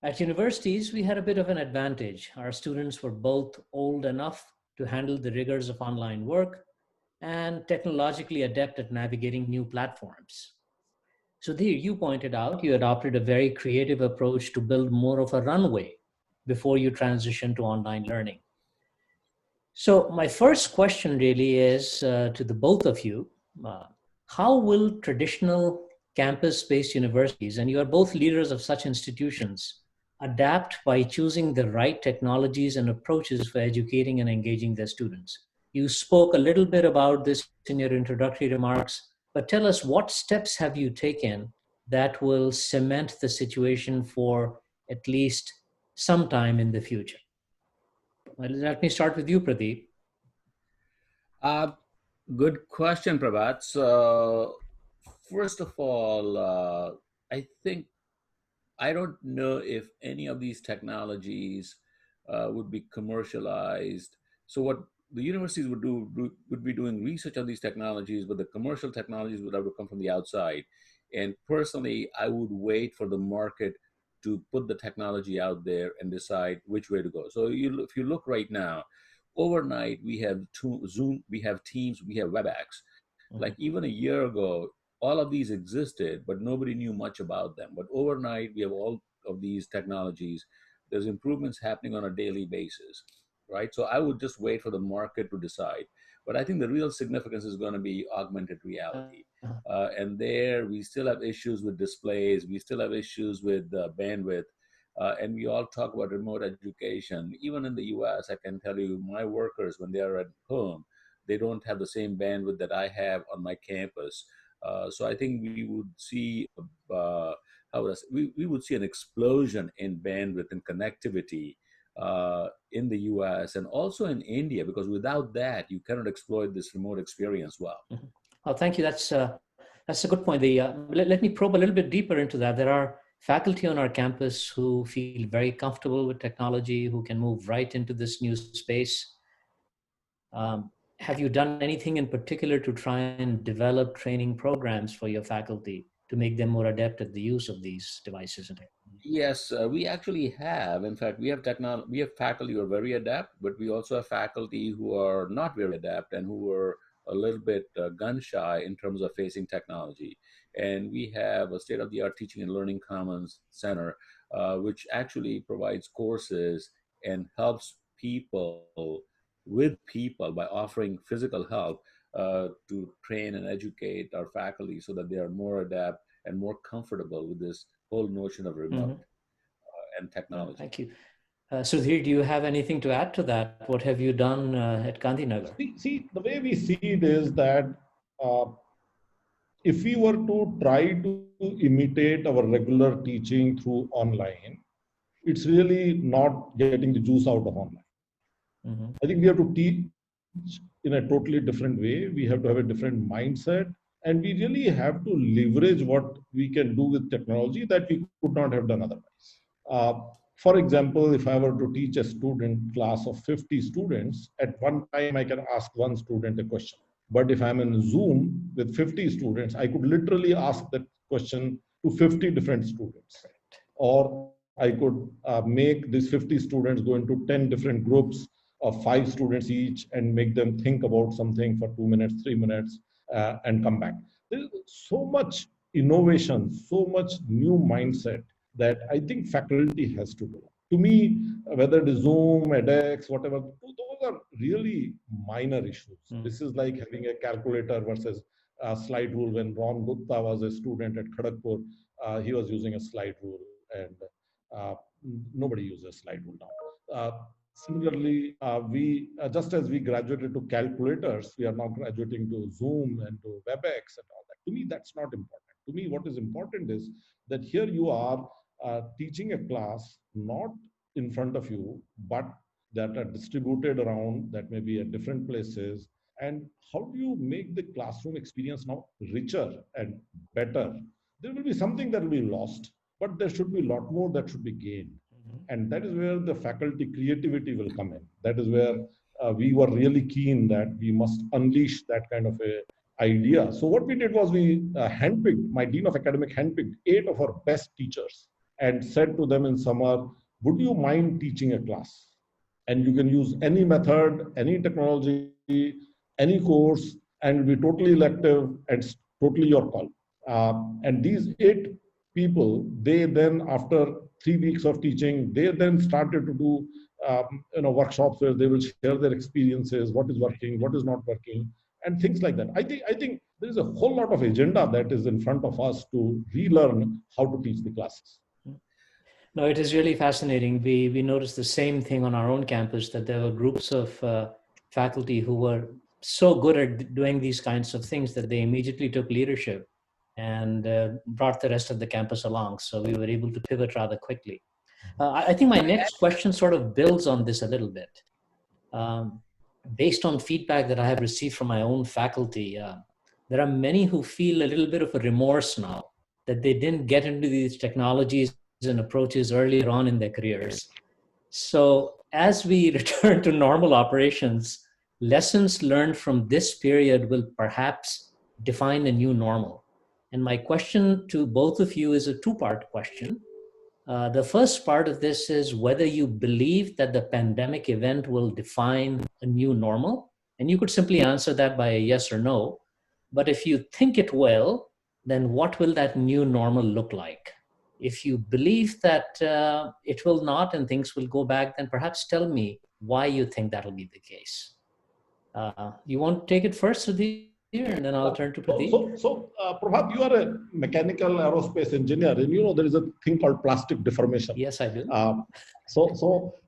At universities, we had a bit of an advantage. Our students were both old enough to handle the rigors of online work and technologically adept at navigating new platforms. Sudhir, you pointed out you adopted a very creative approach to build more of a runway before you transition to online learning. So my first question really is to the both of you, how will traditional campus-based universities, and you are both leaders of such institutions, adapt by choosing the right technologies and approaches for educating and engaging their students? You spoke a little bit about this in your introductory remarks, but tell us, what steps have you taken that will cement the situation for at least some time in the future? Well, let me start with you, Pradeep. Good question, Prabhat. So first of all, I think I don't know if any of these technologies would be commercialized. So what the universities would be doing research on these technologies, but the commercial technologies would have to come from the outside. And personally, I would wait for the market to put the technology out there and decide which way to go. So if you look right now, overnight we have Zoom, we have Teams, we have WebEx. Mm-hmm. Like even a year ago, all of these existed, but nobody knew much about them. But overnight, we have all of these technologies. There's improvements happening on a daily basis. right? So I would just wait for the market to decide. But I think the real significance is going to be augmented reality. And there we still have issues with displays. We still have issues with bandwidth. And we all talk about remote education. Even in the US, I can tell you my workers, when they are at home, they don't have the same bandwidth that I have on my campus. So I think we would see, we would see an explosion in bandwidth and connectivity in the US and also in India, because without that, you cannot exploit this remote experience well. Mm-hmm. Oh, thank you. That's a good point. Let me probe a little bit deeper into that. There are faculty on our campus who feel very comfortable with technology, who can move right into this new space. Have you done anything in particular to try and develop training programs for your faculty to make them more adept at the use of these devices and technology? Yes, we actually have. In fact, we have faculty who are very adept, but we also have faculty who are not very adept and who are a little bit gun shy in terms of facing technology. And we have a state-of-the-art Teaching and Learning Commons Center, which actually provides courses and helps people by offering physical help to train and educate our faculty so that they are more adept and more comfortable with this whole notion of remote and technology. Thank you. Sudhir, do you have anything to add to that? What have you done at Gandhinagar? See, the way we see it is that if we were to try to imitate our regular teaching through online, it's really not getting the juice out of online. I think we have to teach in a totally different way. We have to have a different mindset, and we really have to leverage what we can do with technology that we could not have done otherwise. For example, if I were to teach a student class of 50 students, at one time I can ask one student a question. But if I'm in Zoom with 50 students, I could literally ask that question to 50 different students. Or I could make these 50 students go into 10 different groups of 5 students each and make them think about something for 2 minutes, 3 minutes, and come back. There is so much innovation, so much new mindset that I think faculty has to do. To me, whether it is Zoom, edX, whatever, those are really minor issues. This is like having a calculator versus a slide rule. When Ron Gupta was a student at Kharagpur, he was using a slide rule, and nobody uses slide rule now. Similarly, we just as we graduated to calculators, we are now graduating to Zoom and to WebEx and all that. To me, that's not important. To me, what is important is that here you are teaching a class not in front of you, but that are distributed around, that may be at different places. And how do you make the classroom experience now richer and better? There will be something that will be lost, but there should be a lot more that should be gained. And that is where the faculty creativity will come in. That is where we were really keen that we must unleash that kind of a idea. So what we did was we handpicked, my Dean of Academic handpicked 8 of our best teachers and said to them in summer, would you mind teaching a class? And you can use any method, any technology, any course, and be totally elective and totally your call. And these 8 people, they then, after 3 weeks of teaching, they then started to do workshops where they will share their experiences, what is working, what is not working, and things like that. I think there is a whole lot of agenda that is in front of us to relearn how to teach the classes. No, it is really fascinating. We noticed the same thing on our own campus, that there were groups of faculty who were so good at doing these kinds of things that they immediately took leadership and brought the rest of the campus along. So we were able to pivot rather quickly. I think my next question sort of builds on this a little bit. Based on feedback that I have received from my own faculty, there are many who feel a little bit of a remorse now that they didn't get into these technologies and approaches earlier on in their careers. So as we return to normal operations, lessons learned from this period will perhaps define a new normal. And my question to both of you is a 2-part question. The first part of this is whether you believe that the pandemic event will define a new normal. And you could simply answer that by a yes or no. But if you think it will, then what will that new normal look like? If you believe that it will not and things will go back, then perhaps tell me why you think that'll be the case. You want to take it first, Sudhir, and then I'll turn to Pradeep? Prabhat, you are a mechanical aerospace engineer, and you know there is a thing called plastic deformation. Yes, I do.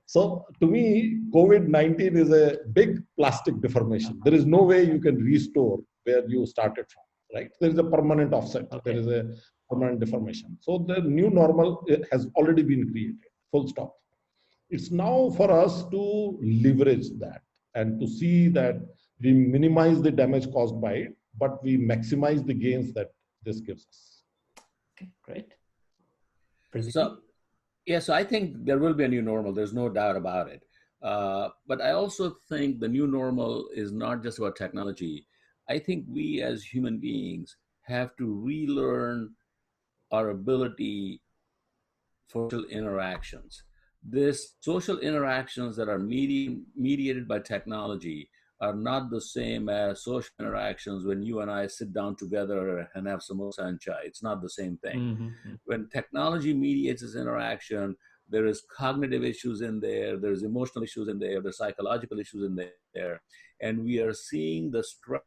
So to me, COVID-19 is a big plastic deformation. There is no way you can restore where you started from, right? There is a permanent offset. Okay. There is a permanent deformation. So the new normal has already been created, full stop. It's now for us to leverage that and to see that we minimize the damage caused by it, but we maximize the gains that this gives us. Okay, great. Pradeep? So I think there will be a new normal. There's no doubt about it. But I also think the new normal is not just about technology. I think we as human beings have to relearn our ability for social interactions. This social interactions that are mediated by technology are not the same as social interactions when you and I sit down together and have samosa and chai. It's not the same thing. Mm-hmm. When technology mediates this interaction, there is cognitive issues in there, there's emotional issues in there, there's psychological issues in there. And we are seeing the stress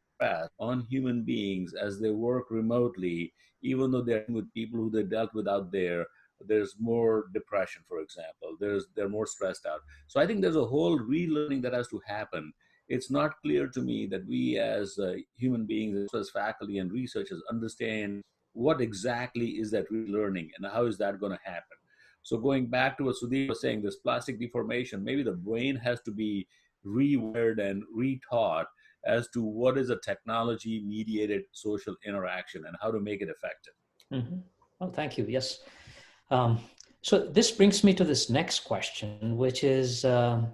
on human beings as they work remotely, even though they're with people who they dealt with out there. There's more depression, for example. They're more stressed out. So I think there's a whole relearning that has to happen. It's not clear to me that we as human beings, as faculty and researchers, understand what exactly is that relearning and how is that going to happen. So going back to what Sudhir was saying, this plastic deformation, maybe the brain has to be rewired and retaught as to what is a technology-mediated social interaction and how to make it effective. Mm-hmm. Oh, thank you. Yes. So this brings me to this next question, which is a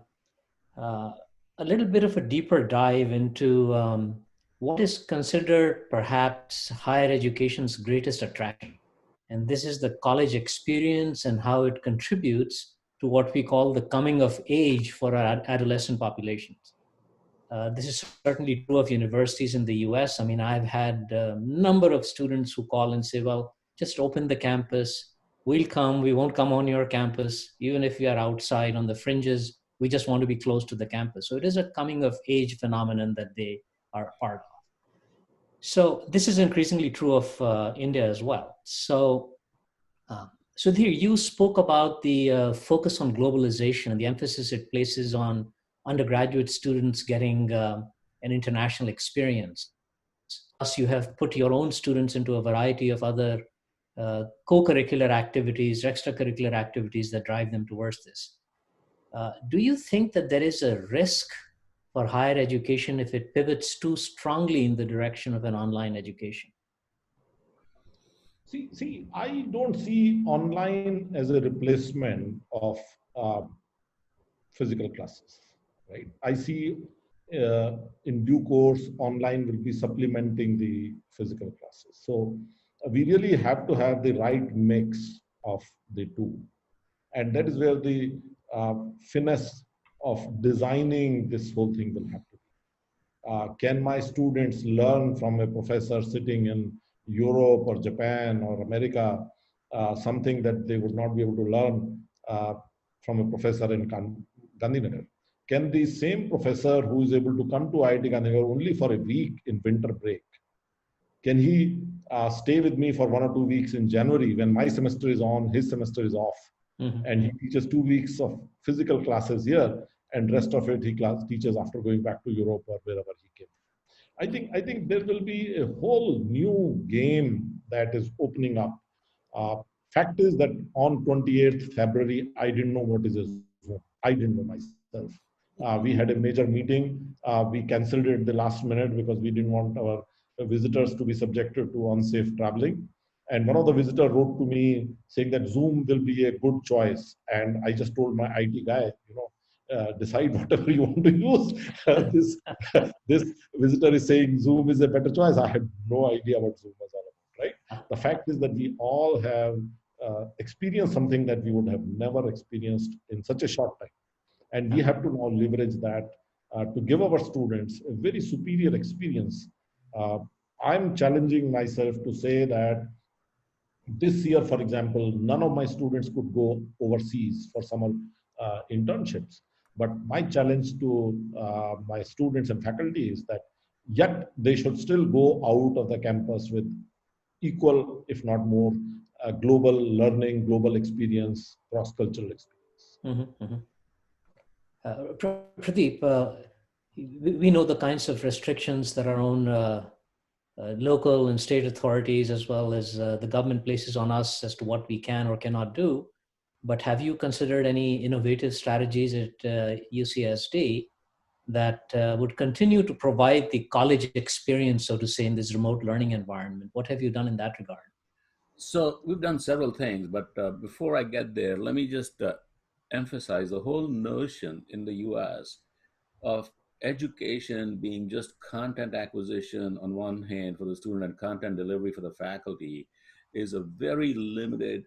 little bit of a deeper dive into what is considered perhaps higher education's greatest attraction. And this is the college experience and how it contributes to what we call the coming of age for our adolescent populations. This is certainly true of universities in the US. I mean, I've had a number of students who call and say, well, just open the campus. We'll come. We won't come on your campus. Even if we are outside on the fringes, we just want to be close to the campus. So it is a coming of age phenomenon that they are part of. So this is increasingly true of India as well. So Sudhir, you spoke about the focus on globalization and the emphasis it places on undergraduate students getting an international experience. Plus, you have put your own students into a variety of other co-curricular activities, extracurricular activities that drive them towards this. Do you think that there is a risk for higher education if it pivots too strongly in the direction of an online education? See, I don't see online as a replacement of physical classes, right? I see in due course, online will be supplementing the physical classes. So we really have to have the right mix of the two. And that is where the finesse of designing this whole thing will have to be. Can my students learn from a professor sitting in Europe or Japan or America, something that they would not be able to learn from a professor in Gandhinagar? Can the same professor who is able to come to IIT Gandhinagar only for a week in winter break, can he stay with me for 1 or 2 weeks in January when my semester is on, his semester is off, and he teaches 2 weeks of physical classes here, and rest of it he teaches after going back to Europe or wherever he came. I think there will be a whole new game that is opening up. Fact is that on 28th February, I didn't know what is a Zoom. I didn't know myself. We had a major meeting. We canceled it at the last minute because we didn't want our visitors to be subjected to unsafe traveling. And one of the visitors wrote to me saying that Zoom will be a good choice. And I just told my IT guy, decide whatever you want to use. This visitor is saying Zoom is a better choice. I had no idea what Zoom was all about, right? The fact is that we all have experienced something that we would have never experienced in such a short time. And we have to now leverage that to give our students a very superior experience. I'm challenging myself to say that this year, for example, none of my students could go overseas for summer internships. But my challenge to my students and faculty is that yet they should still go out of the campus with equal, if not more, global learning, global experience, cross-cultural experience. Mm-hmm, mm-hmm. Pradeep, we know the kinds of restrictions that our own local and state authorities, as well as the government, places on us as to what we can or cannot do. But have you considered any innovative strategies at UCSD that would continue to provide the college experience, so to say, in this remote learning environment? What have you done in that regard? So we've done several things, but before I get there, let me just emphasize the whole notion in the US of education being just content acquisition on one hand for the student and content delivery for the faculty is a very limited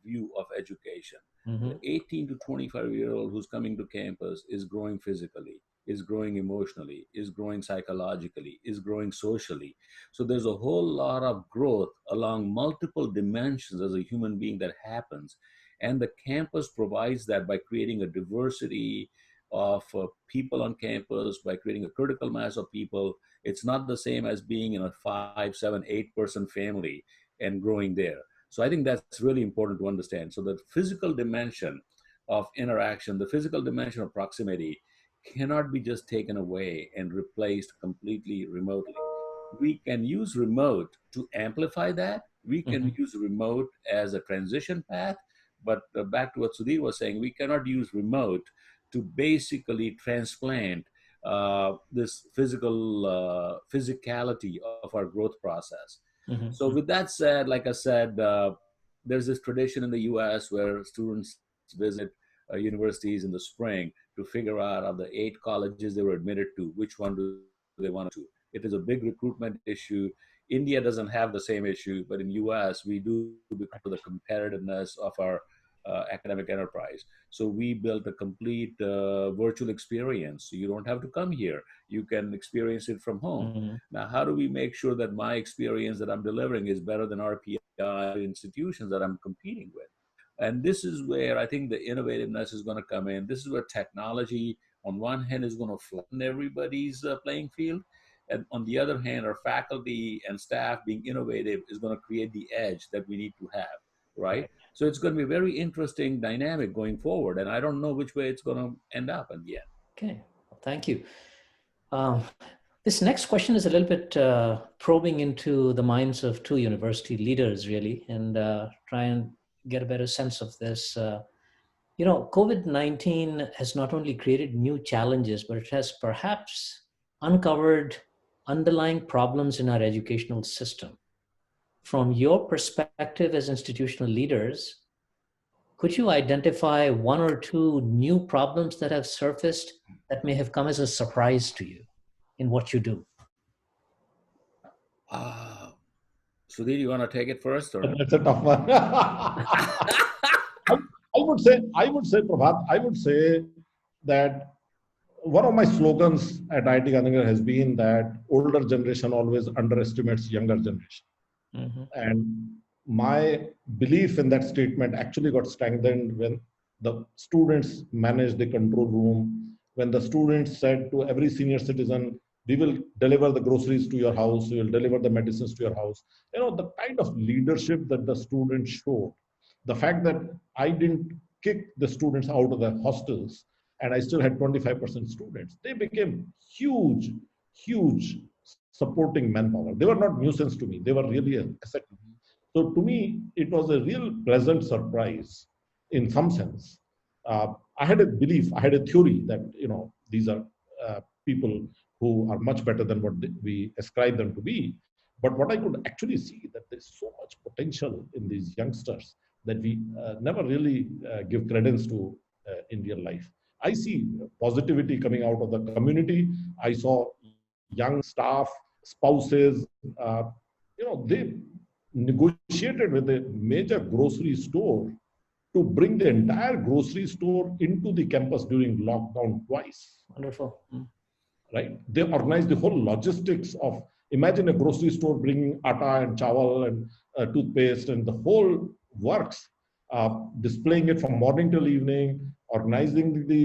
view of education. Mm-hmm. The 18 to 25-year-old who's coming to campus is growing physically, is growing emotionally, is growing psychologically, is growing socially. So there's a whole lot of growth along multiple dimensions as a human being that happens. And the campus provides that by creating a diversity of people on campus, by creating a critical mass of people. It's not the same as being in a 5, 7, 8-person family and growing there. So I think that's really important to understand. So the physical dimension of interaction, the physical dimension of proximity cannot be just taken away and replaced completely remotely. We can use remote to amplify that. We can use remote as a transition path. But back to what Sudhir was saying, we cannot use remote to basically transplant this physicality of our growth process. Mm-hmm. So with that said, like I said, there's this tradition in the US where students visit universities in the spring to figure out of the 8 colleges they were admitted to, which one do they want to. It is a big recruitment issue. India doesn't have the same issue, but in US, we do because of the competitiveness of our academic enterprise. So we built a complete virtual experience. So you don't have to come here. You can experience it from home. Mm-hmm. Now, how do we make sure that my experience that I'm delivering is better than RPI institutions that I'm competing with? And this is where I think the innovativeness is going to come in. This is where technology, on one hand, is going to flatten everybody's playing field. And on the other hand, our faculty and staff being innovative is going to create the edge that we need to have, right? So it's going to be a very interesting dynamic going forward. And I don't know which way it's going to end up in the end. Okay, well, thank you. This next question is a little bit probing into the minds of 2 university leaders, really, and try and get a better sense of this. COVID-19 has not only created new challenges, but it has perhaps uncovered underlying problems in our educational system. From your perspective as institutional leaders, could you identify 1 or 2 new problems that have surfaced that may have come as a surprise to you in what you do? Sudhir, you want to take it first? Or? That's a tough one. I would say, Prabhat, I would say that one of my slogans at IIT Gandhinagar has been that older generation always underestimates younger generation. Mm-hmm. And my belief in that statement actually got strengthened when the students managed the control room, when the students said to every senior citizen, we will deliver the groceries to your house, we will deliver the medicines to your house. The kind of leadership that the students showed, the fact that I didn't kick the students out of the hostels and I still had 25% students, they became huge supporting manpower. They were not nuisance to me. They were really an asset. So to me, it was a real pleasant surprise in some sense. I had a belief, I had a theory that, these are people who are much better than what we ascribe them to be. But what I could actually see that there's so much potential in these youngsters that we never really give credence to in real life. I see positivity coming out of the community. I saw young staff, spouses, they negotiated with a major grocery store to bring the entire grocery store into the campus during lockdown twice. Wonderful. Right? They organized the whole logistics of, imagine a grocery store bringing atta and chawal and toothpaste and the whole works, displaying it from morning till evening, organizing the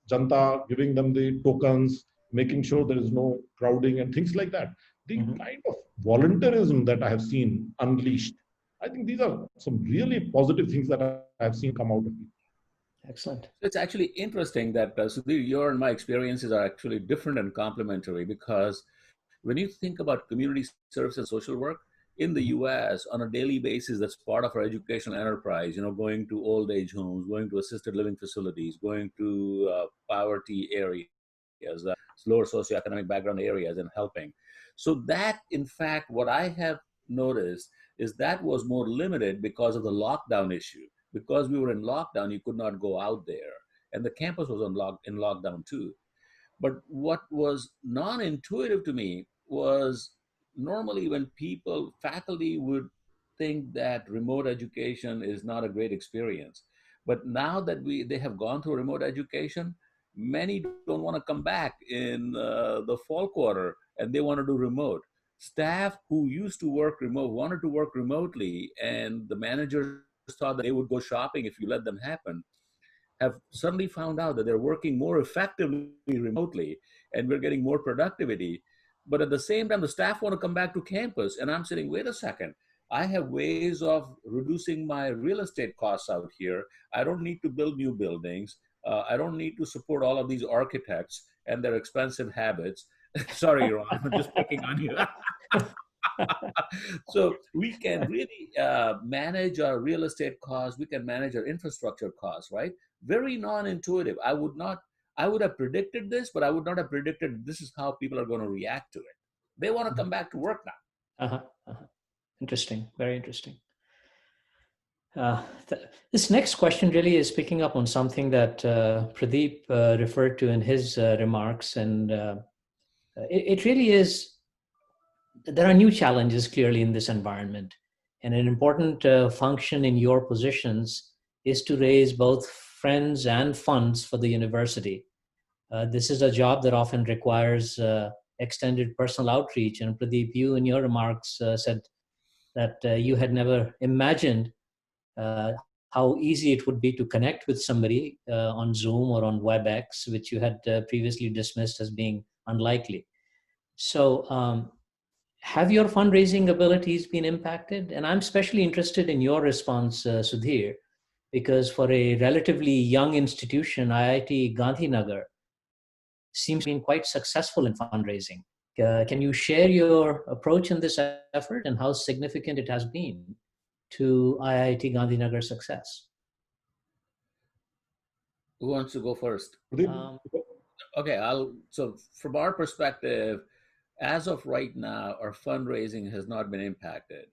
janta, giving them the tokens, making sure there is no crowding and things like that. The kind of volunteerism that I have seen unleashed, I think these are some really positive things that I have seen come out of it. Excellent. It's actually interesting that, Sudhir, your and my experiences are actually different and complementary, because when you think about community service and social work in the US on a daily basis, that's part of our educational enterprise, going to old age homes, going to assisted living facilities, going to poverty areas, lower socioeconomic background areas, and helping. So that, in fact, what I have noticed is that was more limited because of the lockdown issue. Because we were in lockdown, you could not go out there. And the campus was in lockdown too. But what was non-intuitive to me was normally when faculty would think that remote education is not a great experience. But now that they have gone through remote education, many don't want to come back in the fall quarter, and they want to do remote. Staff who used to work remote wanted to work remotely, and the managers thought that they would go shopping if you let them happen, have suddenly found out that they're working more effectively remotely, and we're getting more productivity. But at the same time, the staff want to come back to campus, and I'm saying, wait a second, I have ways of reducing my real estate costs out here. I don't need to build new buildings. I don't need to support all of these architects and their expensive habits. Sorry, Ron, I'm just picking on you. So we can really manage our real estate costs. We can manage our infrastructure costs, right? Very non-intuitive. I would have predicted this, but I would not have predicted this is how people are going to react to it. They want to come back to work now. Interesting. Very interesting. This next question really is picking up on something that Pradeep referred to in his remarks. And it really is, there are new challenges clearly in this environment. And an important function in your positions is to raise both friends and funds for the university. This is a job that often requires extended personal outreach. And Pradeep, you in your remarks said that you had never imagined how easy it would be to connect with somebody on Zoom or on WebEx, which you had previously dismissed as being unlikely. So have your fundraising abilities been impacted? And I'm especially interested in your response, Sudhir, because for a relatively young institution, IIT Gandhinagar seems to be quite successful in fundraising. Can you share your approach in this effort and how significant it has been to IIT Gandhinagar's success? Who wants to go first? Okay, so from our perspective, as of right now, our fundraising has not been impacted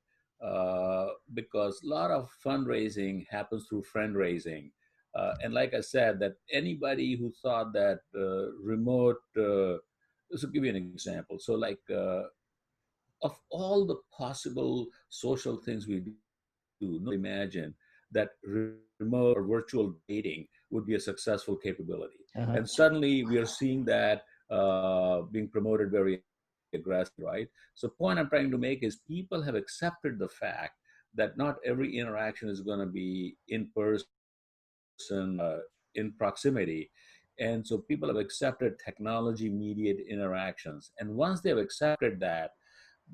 because a lot of fundraising happens through friend raising. And like I said, that anybody who thought that remote, this will give you an example. So like of all the possible social things we do, not imagine that remote or virtual dating would be a successful capability. And suddenly we are seeing that being promoted very aggressively, right? So point I'm trying to make is people have accepted the fact that not every interaction is going to be in person, in proximity. And so people have accepted technology mediated interactions. And once they've accepted that,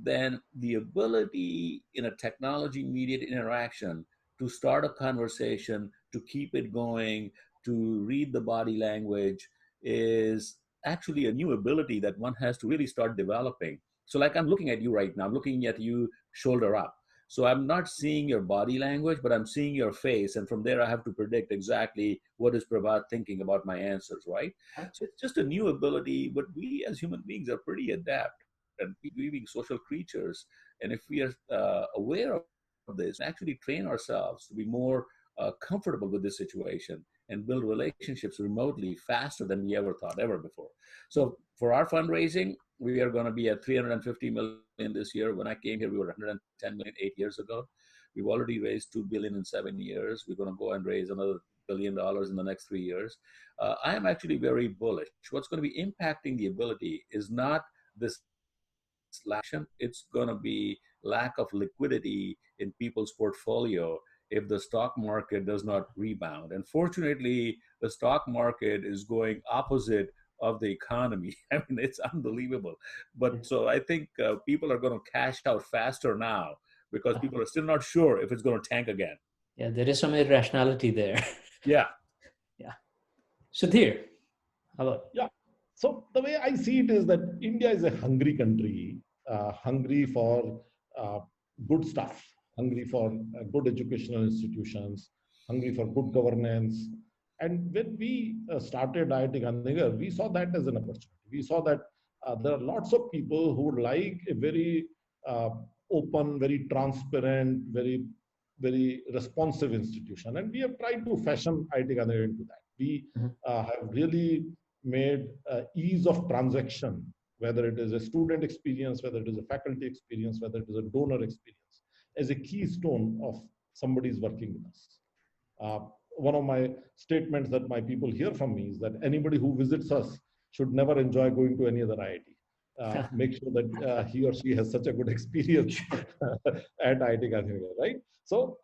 then the ability in a technology mediated interaction to start a conversation, to keep it going, to read the body language is actually a new ability that one has to really start developing. So like I'm looking at you right now, I'm looking at you shoulder up. So I'm not seeing your body language, but I'm seeing your face. And from there, I have to predict exactly what is Prabhat thinking about my answers, right? So it's just a new ability, but we as human beings are pretty adept and we being social creatures. And if we are aware of this, actually train ourselves to be more comfortable with this situation and build relationships remotely faster than we ever thought ever before. So for our fundraising, we are going to be at 350 million this year. When I came here, we were 110 million 8 years ago. We've already raised 2 billion in 7 years. We're going to go and raise another $1 billion in the next 3 years. I am actually very bullish. What's going to be impacting the ability is not this action. It's going to be lack of liquidity in people's portfolio if the stock market does not rebound. And fortunately, the stock market is going opposite of the economy. I mean, it's unbelievable. But so I think people are going to cash out faster now because people are still not sure if it's going to tank again. Yeah, there is some irrationality there. Yeah. Yeah. Sudhir, how about? Yeah. So the way I see it is that India is a hungry country, hungry for good stuff, hungry for good educational institutions, hungry for good governance. And when we started IIT Gandhinagar, we saw that as an opportunity. We saw that there are lots of people who would like a very open, very transparent, very responsive institution. And we have tried to fashion IIT Gandhinagar into that. We have really made ease of transaction, whether it is a student experience, whether it is a faculty experience, whether it is a donor experience, as a keystone of somebody's working with us. One of my statements that my people hear from me is that anybody who visits us should never enjoy going to any other IIT. Make sure that he or she has such a good experience at IIT Gandhinagar, right? So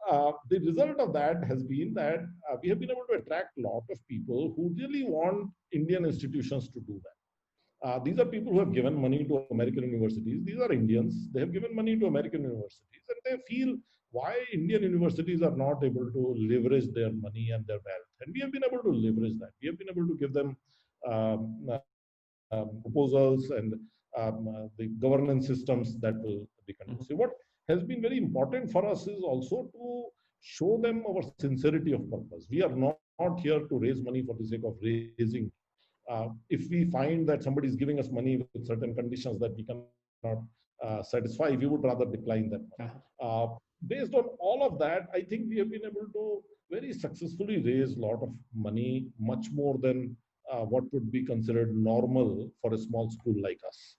the result of that has been that we have been able to attract a lot of people who really want Indian institutions to do that. These are people who have given money to American universities. These are Indians. They have given money to American universities, and they feel why Indian universities are not able to leverage their money and their wealth. And we have been able to leverage that. We have been able to give them proposals and the governance systems that will be conducive. What has been very important for us is also to show them our sincerity of purpose. We are not here to raise money for the sake of raising. If we find that somebody is giving us money with certain conditions that we cannot satisfy, we would rather decline that money. Based on all of that, I think we have been able to very successfully raise a lot of money, much more than what would be considered normal for a small school like us.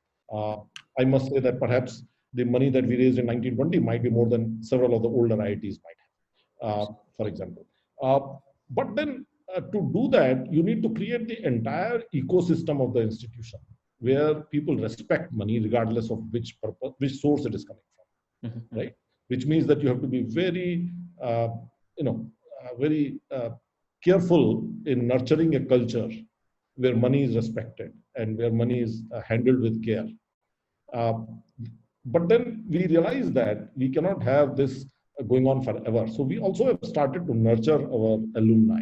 I must say that perhaps the money that we raised in 1920 might be more than several of the older IITs might have, for example. But then to do that, you need to create the entire ecosystem of the institution where people respect money regardless of which purpose, which source it is coming from, right? Which means that you have to be very, very careful in nurturing a culture where money is respected and where money is handled with care. But then we realized that we cannot have this going on forever. So we also have started to nurture our alumni.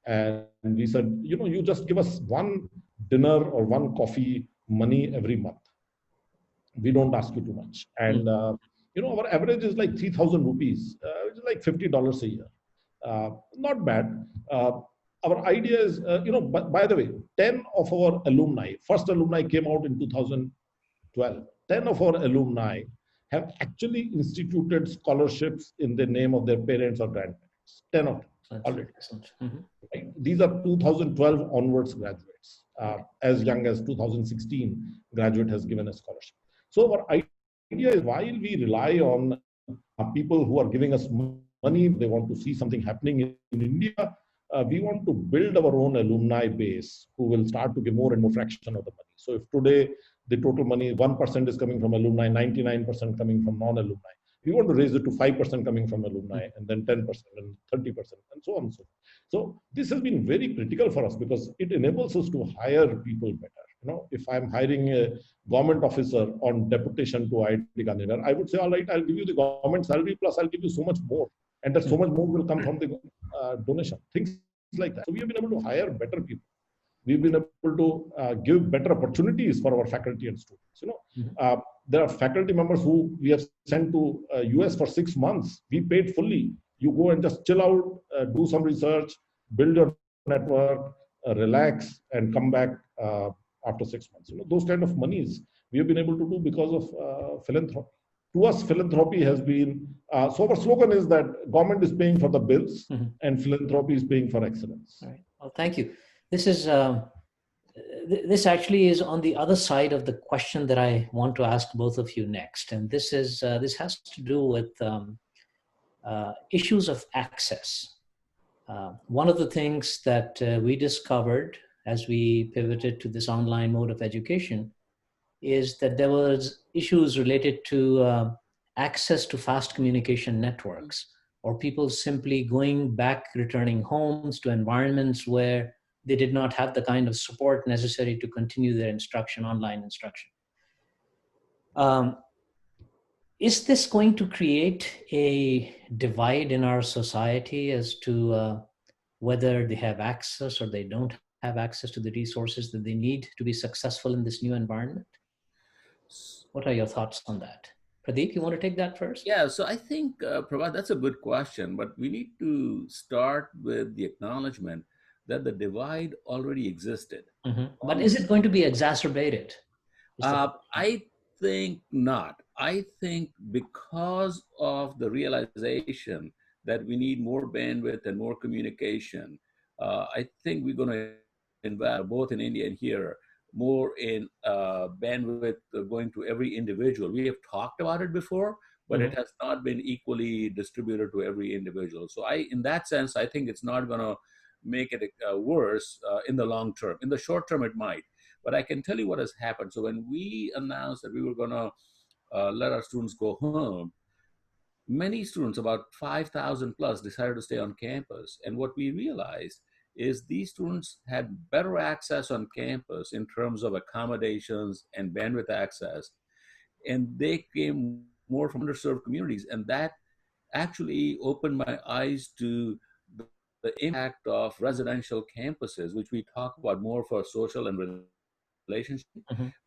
And we said, you just give us one dinner or one coffee money every month. We don't ask you too much. And, our average is like 3,000 rupees, which is like $50 a year. Not bad. Our idea is, by the way, 10 of our alumni, first alumni came out in 2012. 10 of our alumni have actually instituted scholarships in the name of their parents or grandparents. 10 of them already. Right? These are 2012 onwards graduates. As young as 2016, graduate has given a scholarship. So our idea is, while we rely on people who are giving us money, they want to see something happening in India, we want to build our own alumni base who will start to give more and more fraction of the money. So if today the total money, 1% is coming from alumni, 99% coming from non-alumni, we want to raise it to 5% coming from alumni, and then 10% and 30%, and so on and so forth. So this has been very critical for us because it enables us to hire people better. If I'm hiring a government officer on deputation to IIT Gandhinagar, I would say, all right, I'll give you the government salary plus I'll give you so much more. And that so much more will come from the donation, things like that. So we have been able to hire better people. We've been able to give better opportunities for our faculty and students. There are faculty members who we have sent to US for 6 months. We paid fully. You go and just chill out, do some research, build your network, relax, and come back after 6 months. Those kind of monies we have been able to do because of philanthropy. To us, philanthropy has been, so our slogan is that government is paying for the bills and philanthropy is paying for excellence. All right. Well, thank you. This is, this actually is on the other side of the question that I want to ask both of you next. And this is, this has to do with issues of access. One of the things that we discovered as we pivoted to this online mode of education is that there was issues related to access to fast communication networks. or people simply going back, returning homes to environments where they did not have the kind of support necessary to continue their instruction, online instruction. Is this going to create a divide in our society as to whether they have access or they don't have access to the resources that they need to be successful in this new environment? What are your thoughts on that? Pradeep, you want to take that first? Yeah, so I think, Prabhat, that's a good question, but we need to start with the acknowledgement that the divide already existed. But is it going to be exacerbated? I think not. I think because of the realization that we need more bandwidth and more communication, I think we're going to invest both in India and here more in bandwidth going to every individual. We have talked about it before, but it has not been equally distributed to every individual. So in that sense, I think it's not going to make it worse in the long term. In the short term, it might. But I can tell you what has happened. So when we announced that we were going to let our students go home, many students, about 5,000 plus, decided to stay on campus. And what we realized is these students had better access on campus in terms of accommodations and bandwidth access. And they came more from underserved communities. And that actually opened my eyes to the impact of residential campuses, which we talk about more for social and relationship.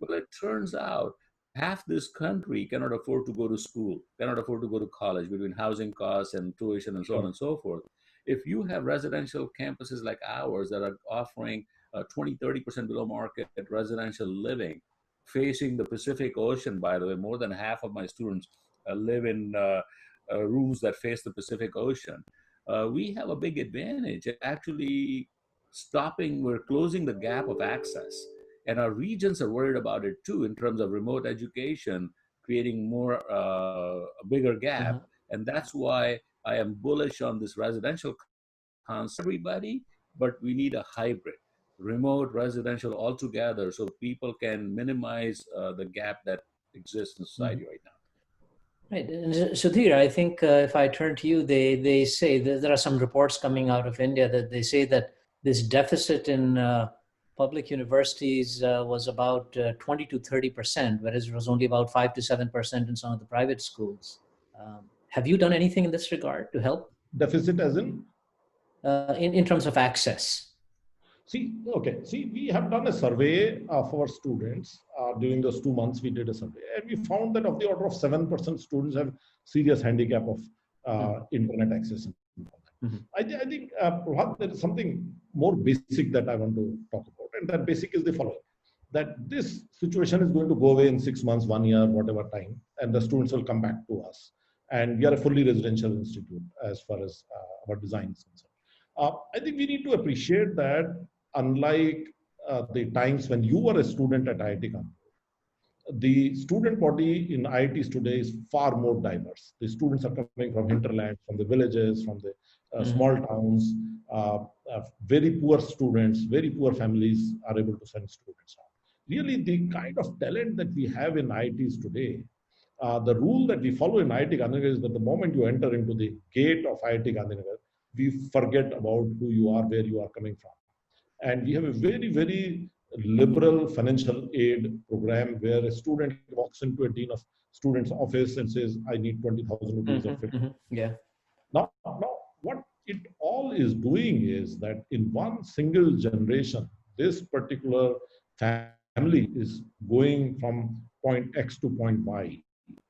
Well, it turns out half this country cannot afford to go to school, cannot afford to go to college between housing costs and tuition and so on and so forth. If you have residential campuses like ours that are offering 20, 30% below market residential living, facing the Pacific Ocean, by the way, more than half of my students live in rooms that face the Pacific Ocean. We have a big advantage at actually we're closing the gap of access. And our regions are worried about it too, in terms of remote education, creating a bigger gap. And that's why I am bullish on this residential concept, everybody, but we need a hybrid, remote, residential altogether, so people can minimize the gap that exists in society right now. Right. And Sudhir, I think if I turn to you, they say that there are some reports coming out of India that they say that this deficit in public universities was about 20 to 30%, whereas it was only about 5 to 7% in some of the private schools. Have you done anything in this regard to help? Deficit as in? In terms of access. See, we have done a survey of our students during those 2 months. We did a survey, and we found that of the order of 7% students have serious handicap of internet access. I think there is something more basic that I want to talk about, and that basic is the following: that this situation is going to go away in 6 months, 1 year, whatever time, and the students will come back to us. And we are a fully residential institute as far as our design is concerned. I think we need to appreciate that, unlike the times when you were a student at IIT Kanpur, the student body in IITs today is far more diverse. The students are coming from hinterland, from the villages, from the small towns. Very poor students, very poor families are able to send students out. Really, the kind of talent that we have in IITs today, the rule that we follow in IIT Gandhinagar is that the moment you enter into the gate of IIT Gandhinagar, we forget about who you are, where you are coming from. And we have a very, very liberal financial aid program where a student walks into a dean of students' office and says, I need 20,000 rupees or 50. Yeah. Now, what it all is doing is that in one single generation, this particular family is going from point X to point Y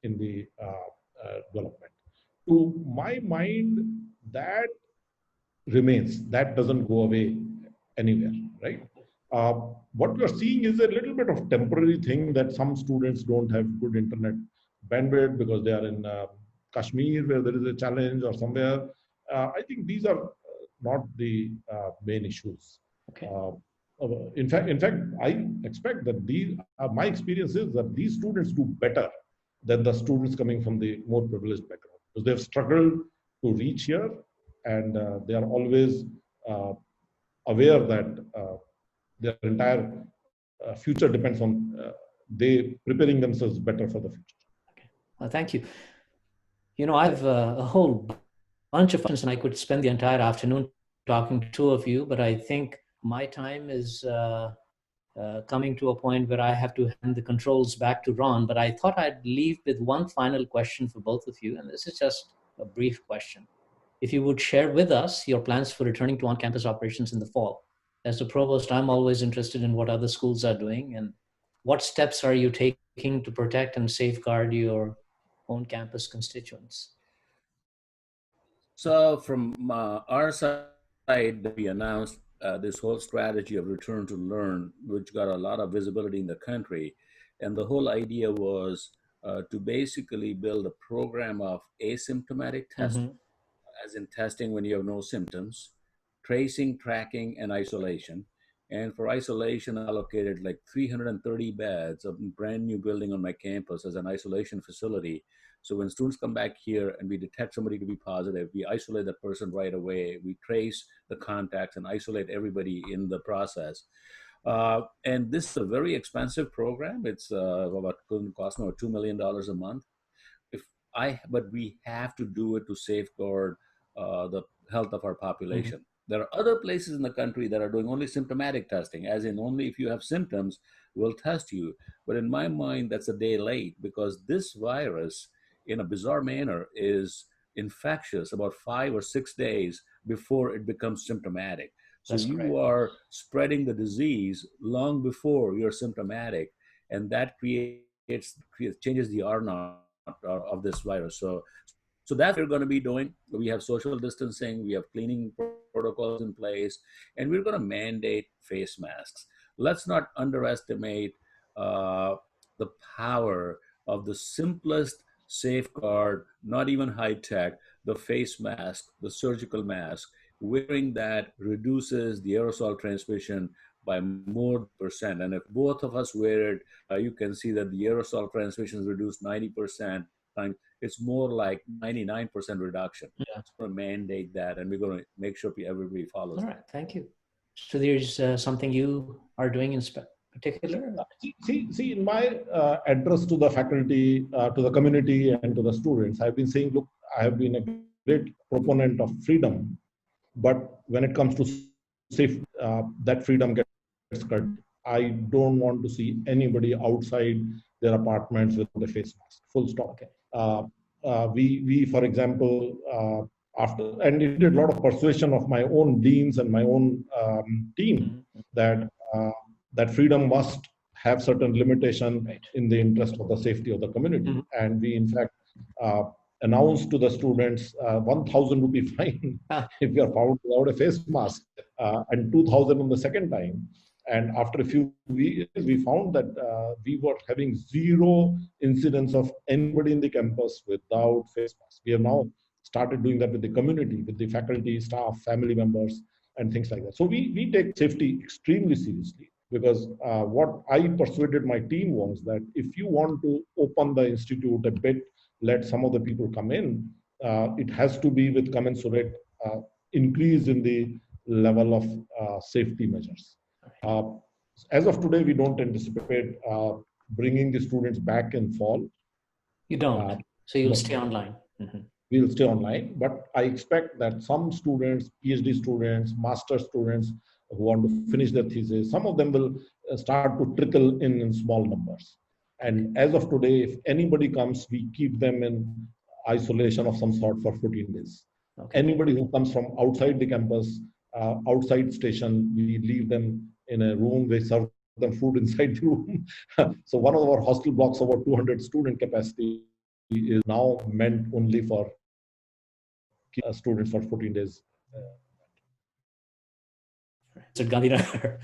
in the development. To my mind, that remains. That doesn't go away anywhere, right? What we are seeing is a little bit of temporary thing that some students don't have good internet bandwidth because they are in Kashmir where there is a challenge or somewhere. I think these are not the main issues. Okay. In fact, I expect that my experience is that these students do better than the students coming from the more privileged background because they have struggled to reach here, and they are always aware that their entire future depends on they preparing themselves better for the future. Okay. Well, thank you. You know, I have a whole bunch of questions, and I could spend the entire afternoon talking to two of you, but I think my time is coming to a point where I have to hand the controls back to Ron, but I thought I'd leave with one final question for both of you, and this is just a brief question. If you would share with us your plans for returning to on-campus operations in the fall. As the provost, I'm always interested in what other schools are doing, and what steps are you taking to protect and safeguard your on-campus constituents? So from our side, we announced this whole strategy of return to learn, which got a lot of visibility in the country. And the whole idea was to basically build a program of asymptomatic testing, as in testing when you have no symptoms, tracing, tracking, and isolation. And for isolation, I allocated like 330 beds of a brand new building on my campus as an isolation facility. So when students come back here and we detect somebody to be positive, we isolate that person right away. We trace the contacts and isolate everybody in the process. And this is a very expensive program. It's about going to cost me about $2 million a month. But we have to do it to safeguard the health of our population. There are other places in the country that are doing only symptomatic testing, as in only if you have symptoms, we'll test you. But in my mind, that's a day late, because this virus, in a bizarre manner, is infectious about 5 or 6 days before it becomes symptomatic. So That's you correct. are spreading the disease long before you're symptomatic, and that changes the R naught of this virus. So that's what we're going to be doing. We have social distancing, we have cleaning protocols in place, and we're going to mandate face masks. Let's not underestimate the power of the simplest safeguard, not even high tech, the face mask, the surgical mask. Wearing that reduces the aerosol transmission by more percent. And if both of us wear it, you can see that the aerosol transmission is reduced 90%. It's more like 99% reduction. Yeah. We're going to mandate that, and we're going to make sure everybody follows. All right, thank you. So there's something you are doing in particular? See, in my address to the faculty, to the community, and to the students, I've been saying, look, I have been a great proponent of freedom, but when it comes to safety, that freedom gets cut. I don't want to see anybody outside their apartments with a face mask. Full stop. Okay. We, for example, and it did a lot of persuasion of my own deans and my own team that that freedom must have certain limitation in the interest of the safety of the community. And we, in fact, announced to the students 1,000 rupee fine if you are found without a face mask, and 2,000 on the second time. And after a few weeks, we found that we were having zero incidents of anybody in the campus without face masks. We have now started doing that with the community, with the faculty, staff, family members, and things like that. So we take safety extremely seriously, because what I persuaded my team was that if you want to open the institute a bit, let some of the people come in, it has to be with commensurate increase in the level of safety measures. As of today, we don't anticipate bringing the students back in fall. You don't, so you'll stay online. We'll stay online, but I expect that some students, PhD students, master students who want to finish their thesis, some of them will start to trickle in small numbers. And as of today, if anybody comes, we keep them in isolation of some sort for 14 days. Okay. Anybody who comes from outside the campus, outside station, we leave them in a room. We serve them food inside the room. So one of our hostel blocks of about 200 student capacity is now meant only for students for 14 days. So Gandhinagar.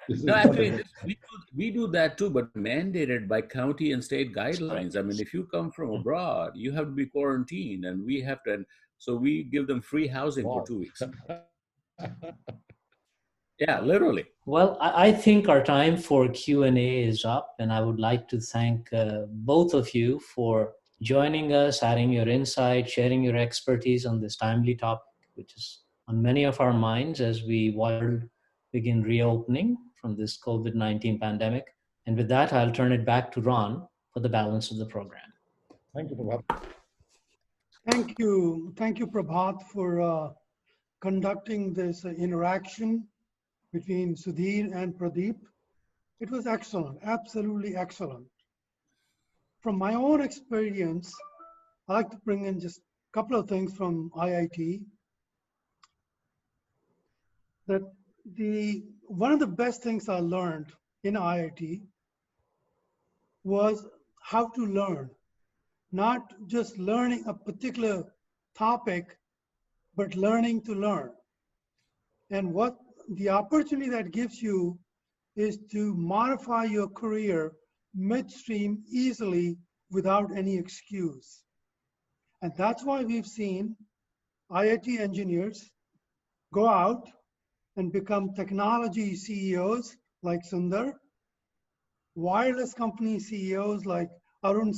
No, actually, we do that too, but mandated by county and state guidelines. I mean, if you come from abroad, you have to be quarantined, and we have to. So we give them free housing for 2 weeks. Yeah, literally. Well, I think our time for Q&A is up, and I would like to thank both of you for joining us, adding your insight, sharing your expertise on this timely topic, which is on many of our minds as we begin reopening from this COVID-19 pandemic. And with that, I'll turn it back to Ron for the balance of the program. Thank you, Prabhat. Thank you. Thank you, Prabhat, for conducting this interaction between Sudhir and Pradeep. It was excellent, absolutely excellent. From my own experience, I like to bring in just a couple of things from IIT. That one of the best things I learned in IIT was how to learn, not just learning a particular topic, but learning to learn. And what the opportunity that gives you is to modify your career midstream easily without any excuse. And that's why we've seen IIT engineers go out and become technology CEOs like Sundar, wireless company CEOs like Arun,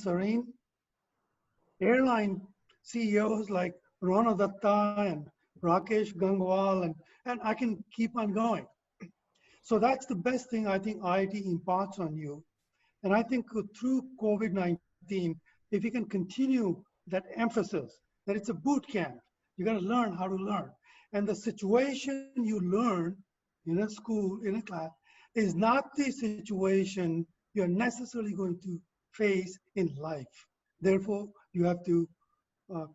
airline CEOs like Rana Datta and Rakesh Gangwal, and I can keep on going. So that's the best thing I think IIT imparts on you. And I think through COVID-19, if you can continue that emphasis that it's a boot camp, you got to learn how to learn. And the situation you learn in a school, in a class, is not the situation you're necessarily going to face in life. Therefore, you have to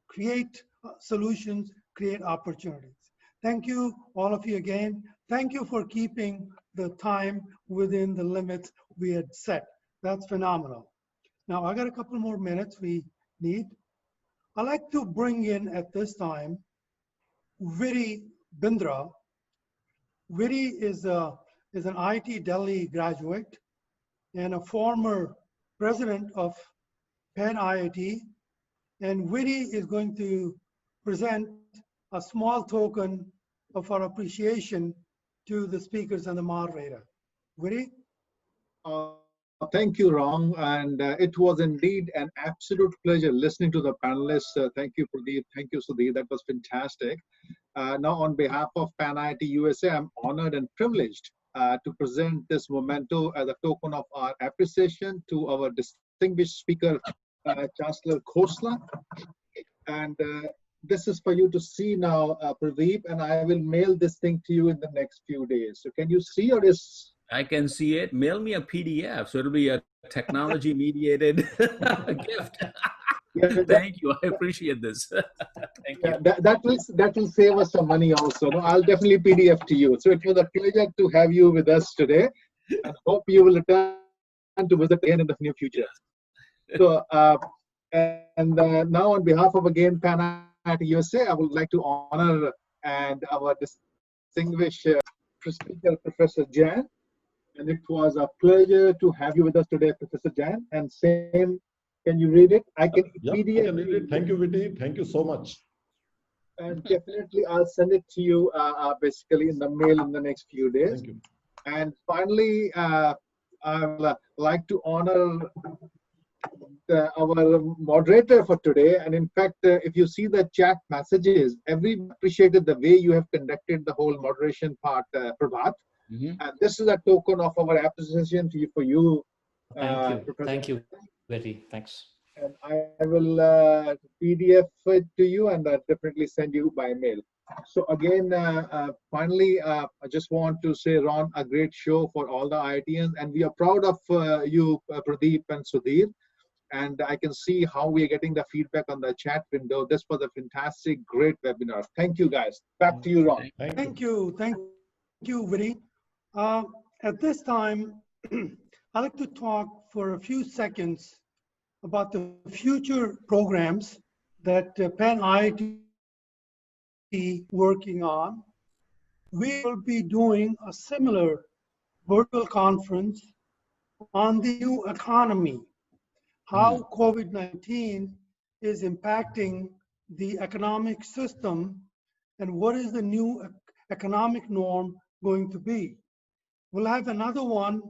create solutions, create opportunities. Thank you, all of you again. Thank you for keeping the time within the limits we had set. That's phenomenal. Now, I got a couple more minutes we need. I'd like to bring in at this time Viri Bindra. Viri is an IIT Delhi graduate and a former president of PanIIT. And Viri is going to present a small token of our appreciation to the speakers and the moderator. Viri? Thank you, Ram. And it was indeed an absolute pleasure listening to the panelists. Thank you, Pradeep. Thank you, Sudhir. That was fantastic. Now, on behalf of PanIIT USA, I'm honored and privileged to present this memento as a token of our appreciation to our distinguished speaker, Chancellor Khosla. And this is for you to see now, Pradeep, and I will mail this thing to you in the next few days. So can you see, or is... I can see it. Mail me a PDF, so it'll be a technology-mediated gift. Yeah, Thank you. I appreciate this. Thank you. That will save us some money also. No, I'll definitely PDF to you. So it was a pleasure to have you with us today, and hope you will return to visit again in the near future. So, now on behalf of again PanIIT USA, I would like to honor and our distinguished speaker, Professor Jain. And it was a pleasure to have you with us today, Professor Jain. And same, can you read it? I can PDF. I can read it. Thank you, Viti. Thank you so much. And definitely, I'll send it to you basically in the mail in the next few days. Thank you. And finally, I would like to honor our moderator for today. And in fact, if you see the chat messages, everyone appreciated the way you have conducted the whole moderation part, Prabhat. And this is a token of our appreciation to you, for you. Thank you. Thank you, Betty. Thanks. And I will PDF it to you and definitely send you by mail. So again, finally, I just want to say, Ron, a great show for all the IITians. And we are proud of you, Pradeep and Sudhir. And I can see how we are getting the feedback on the chat window. This was a fantastic, great webinar. Thank you, guys. Back to you, Ron. Thank you. Thank you, Viri. At this time, I'd like to talk for a few seconds about the future programs that PanIIT is working on. We will be doing a similar virtual conference on the new economy, how COVID-19 is impacting the economic system and what is the new economic norm going to be. We'll have another one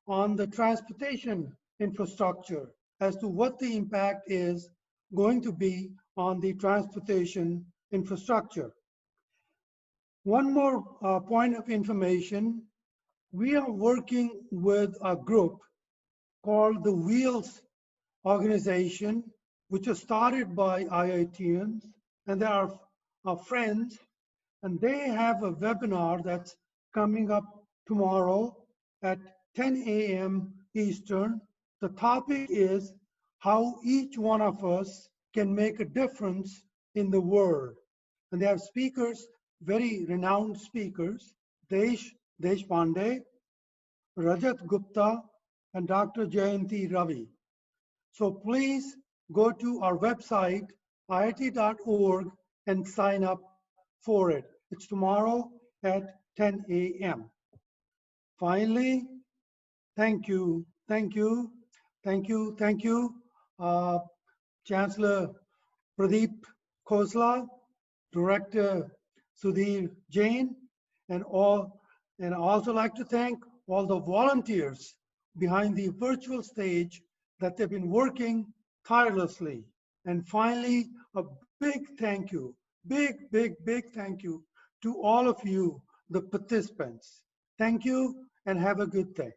on the transportation infrastructure as to what the impact is going to be on the transportation infrastructure. One more point of information. We are working with a group called the Wheels organization which is started by IITians, and they are our friends, and they have a webinar that's coming up tomorrow at 10 a.m. Eastern. The topic is how each one of us can make a difference in the world. And they have speakers, very renowned speakers, Deshpande, Rajat Gupta, and Dr. Jayanti Ravi. So please go to our website, iit.org, and sign up for it. It's tomorrow at 10 a.m. Finally, thank you, thank you, thank you, thank you, Chancellor Pradeep Khosla, Director Sudhir Jain, and all. And I also like to thank all the volunteers behind the virtual stage that they've been working tirelessly. And finally, a big thank you, big thank you to all of you, the participants. Thank you and have a good day.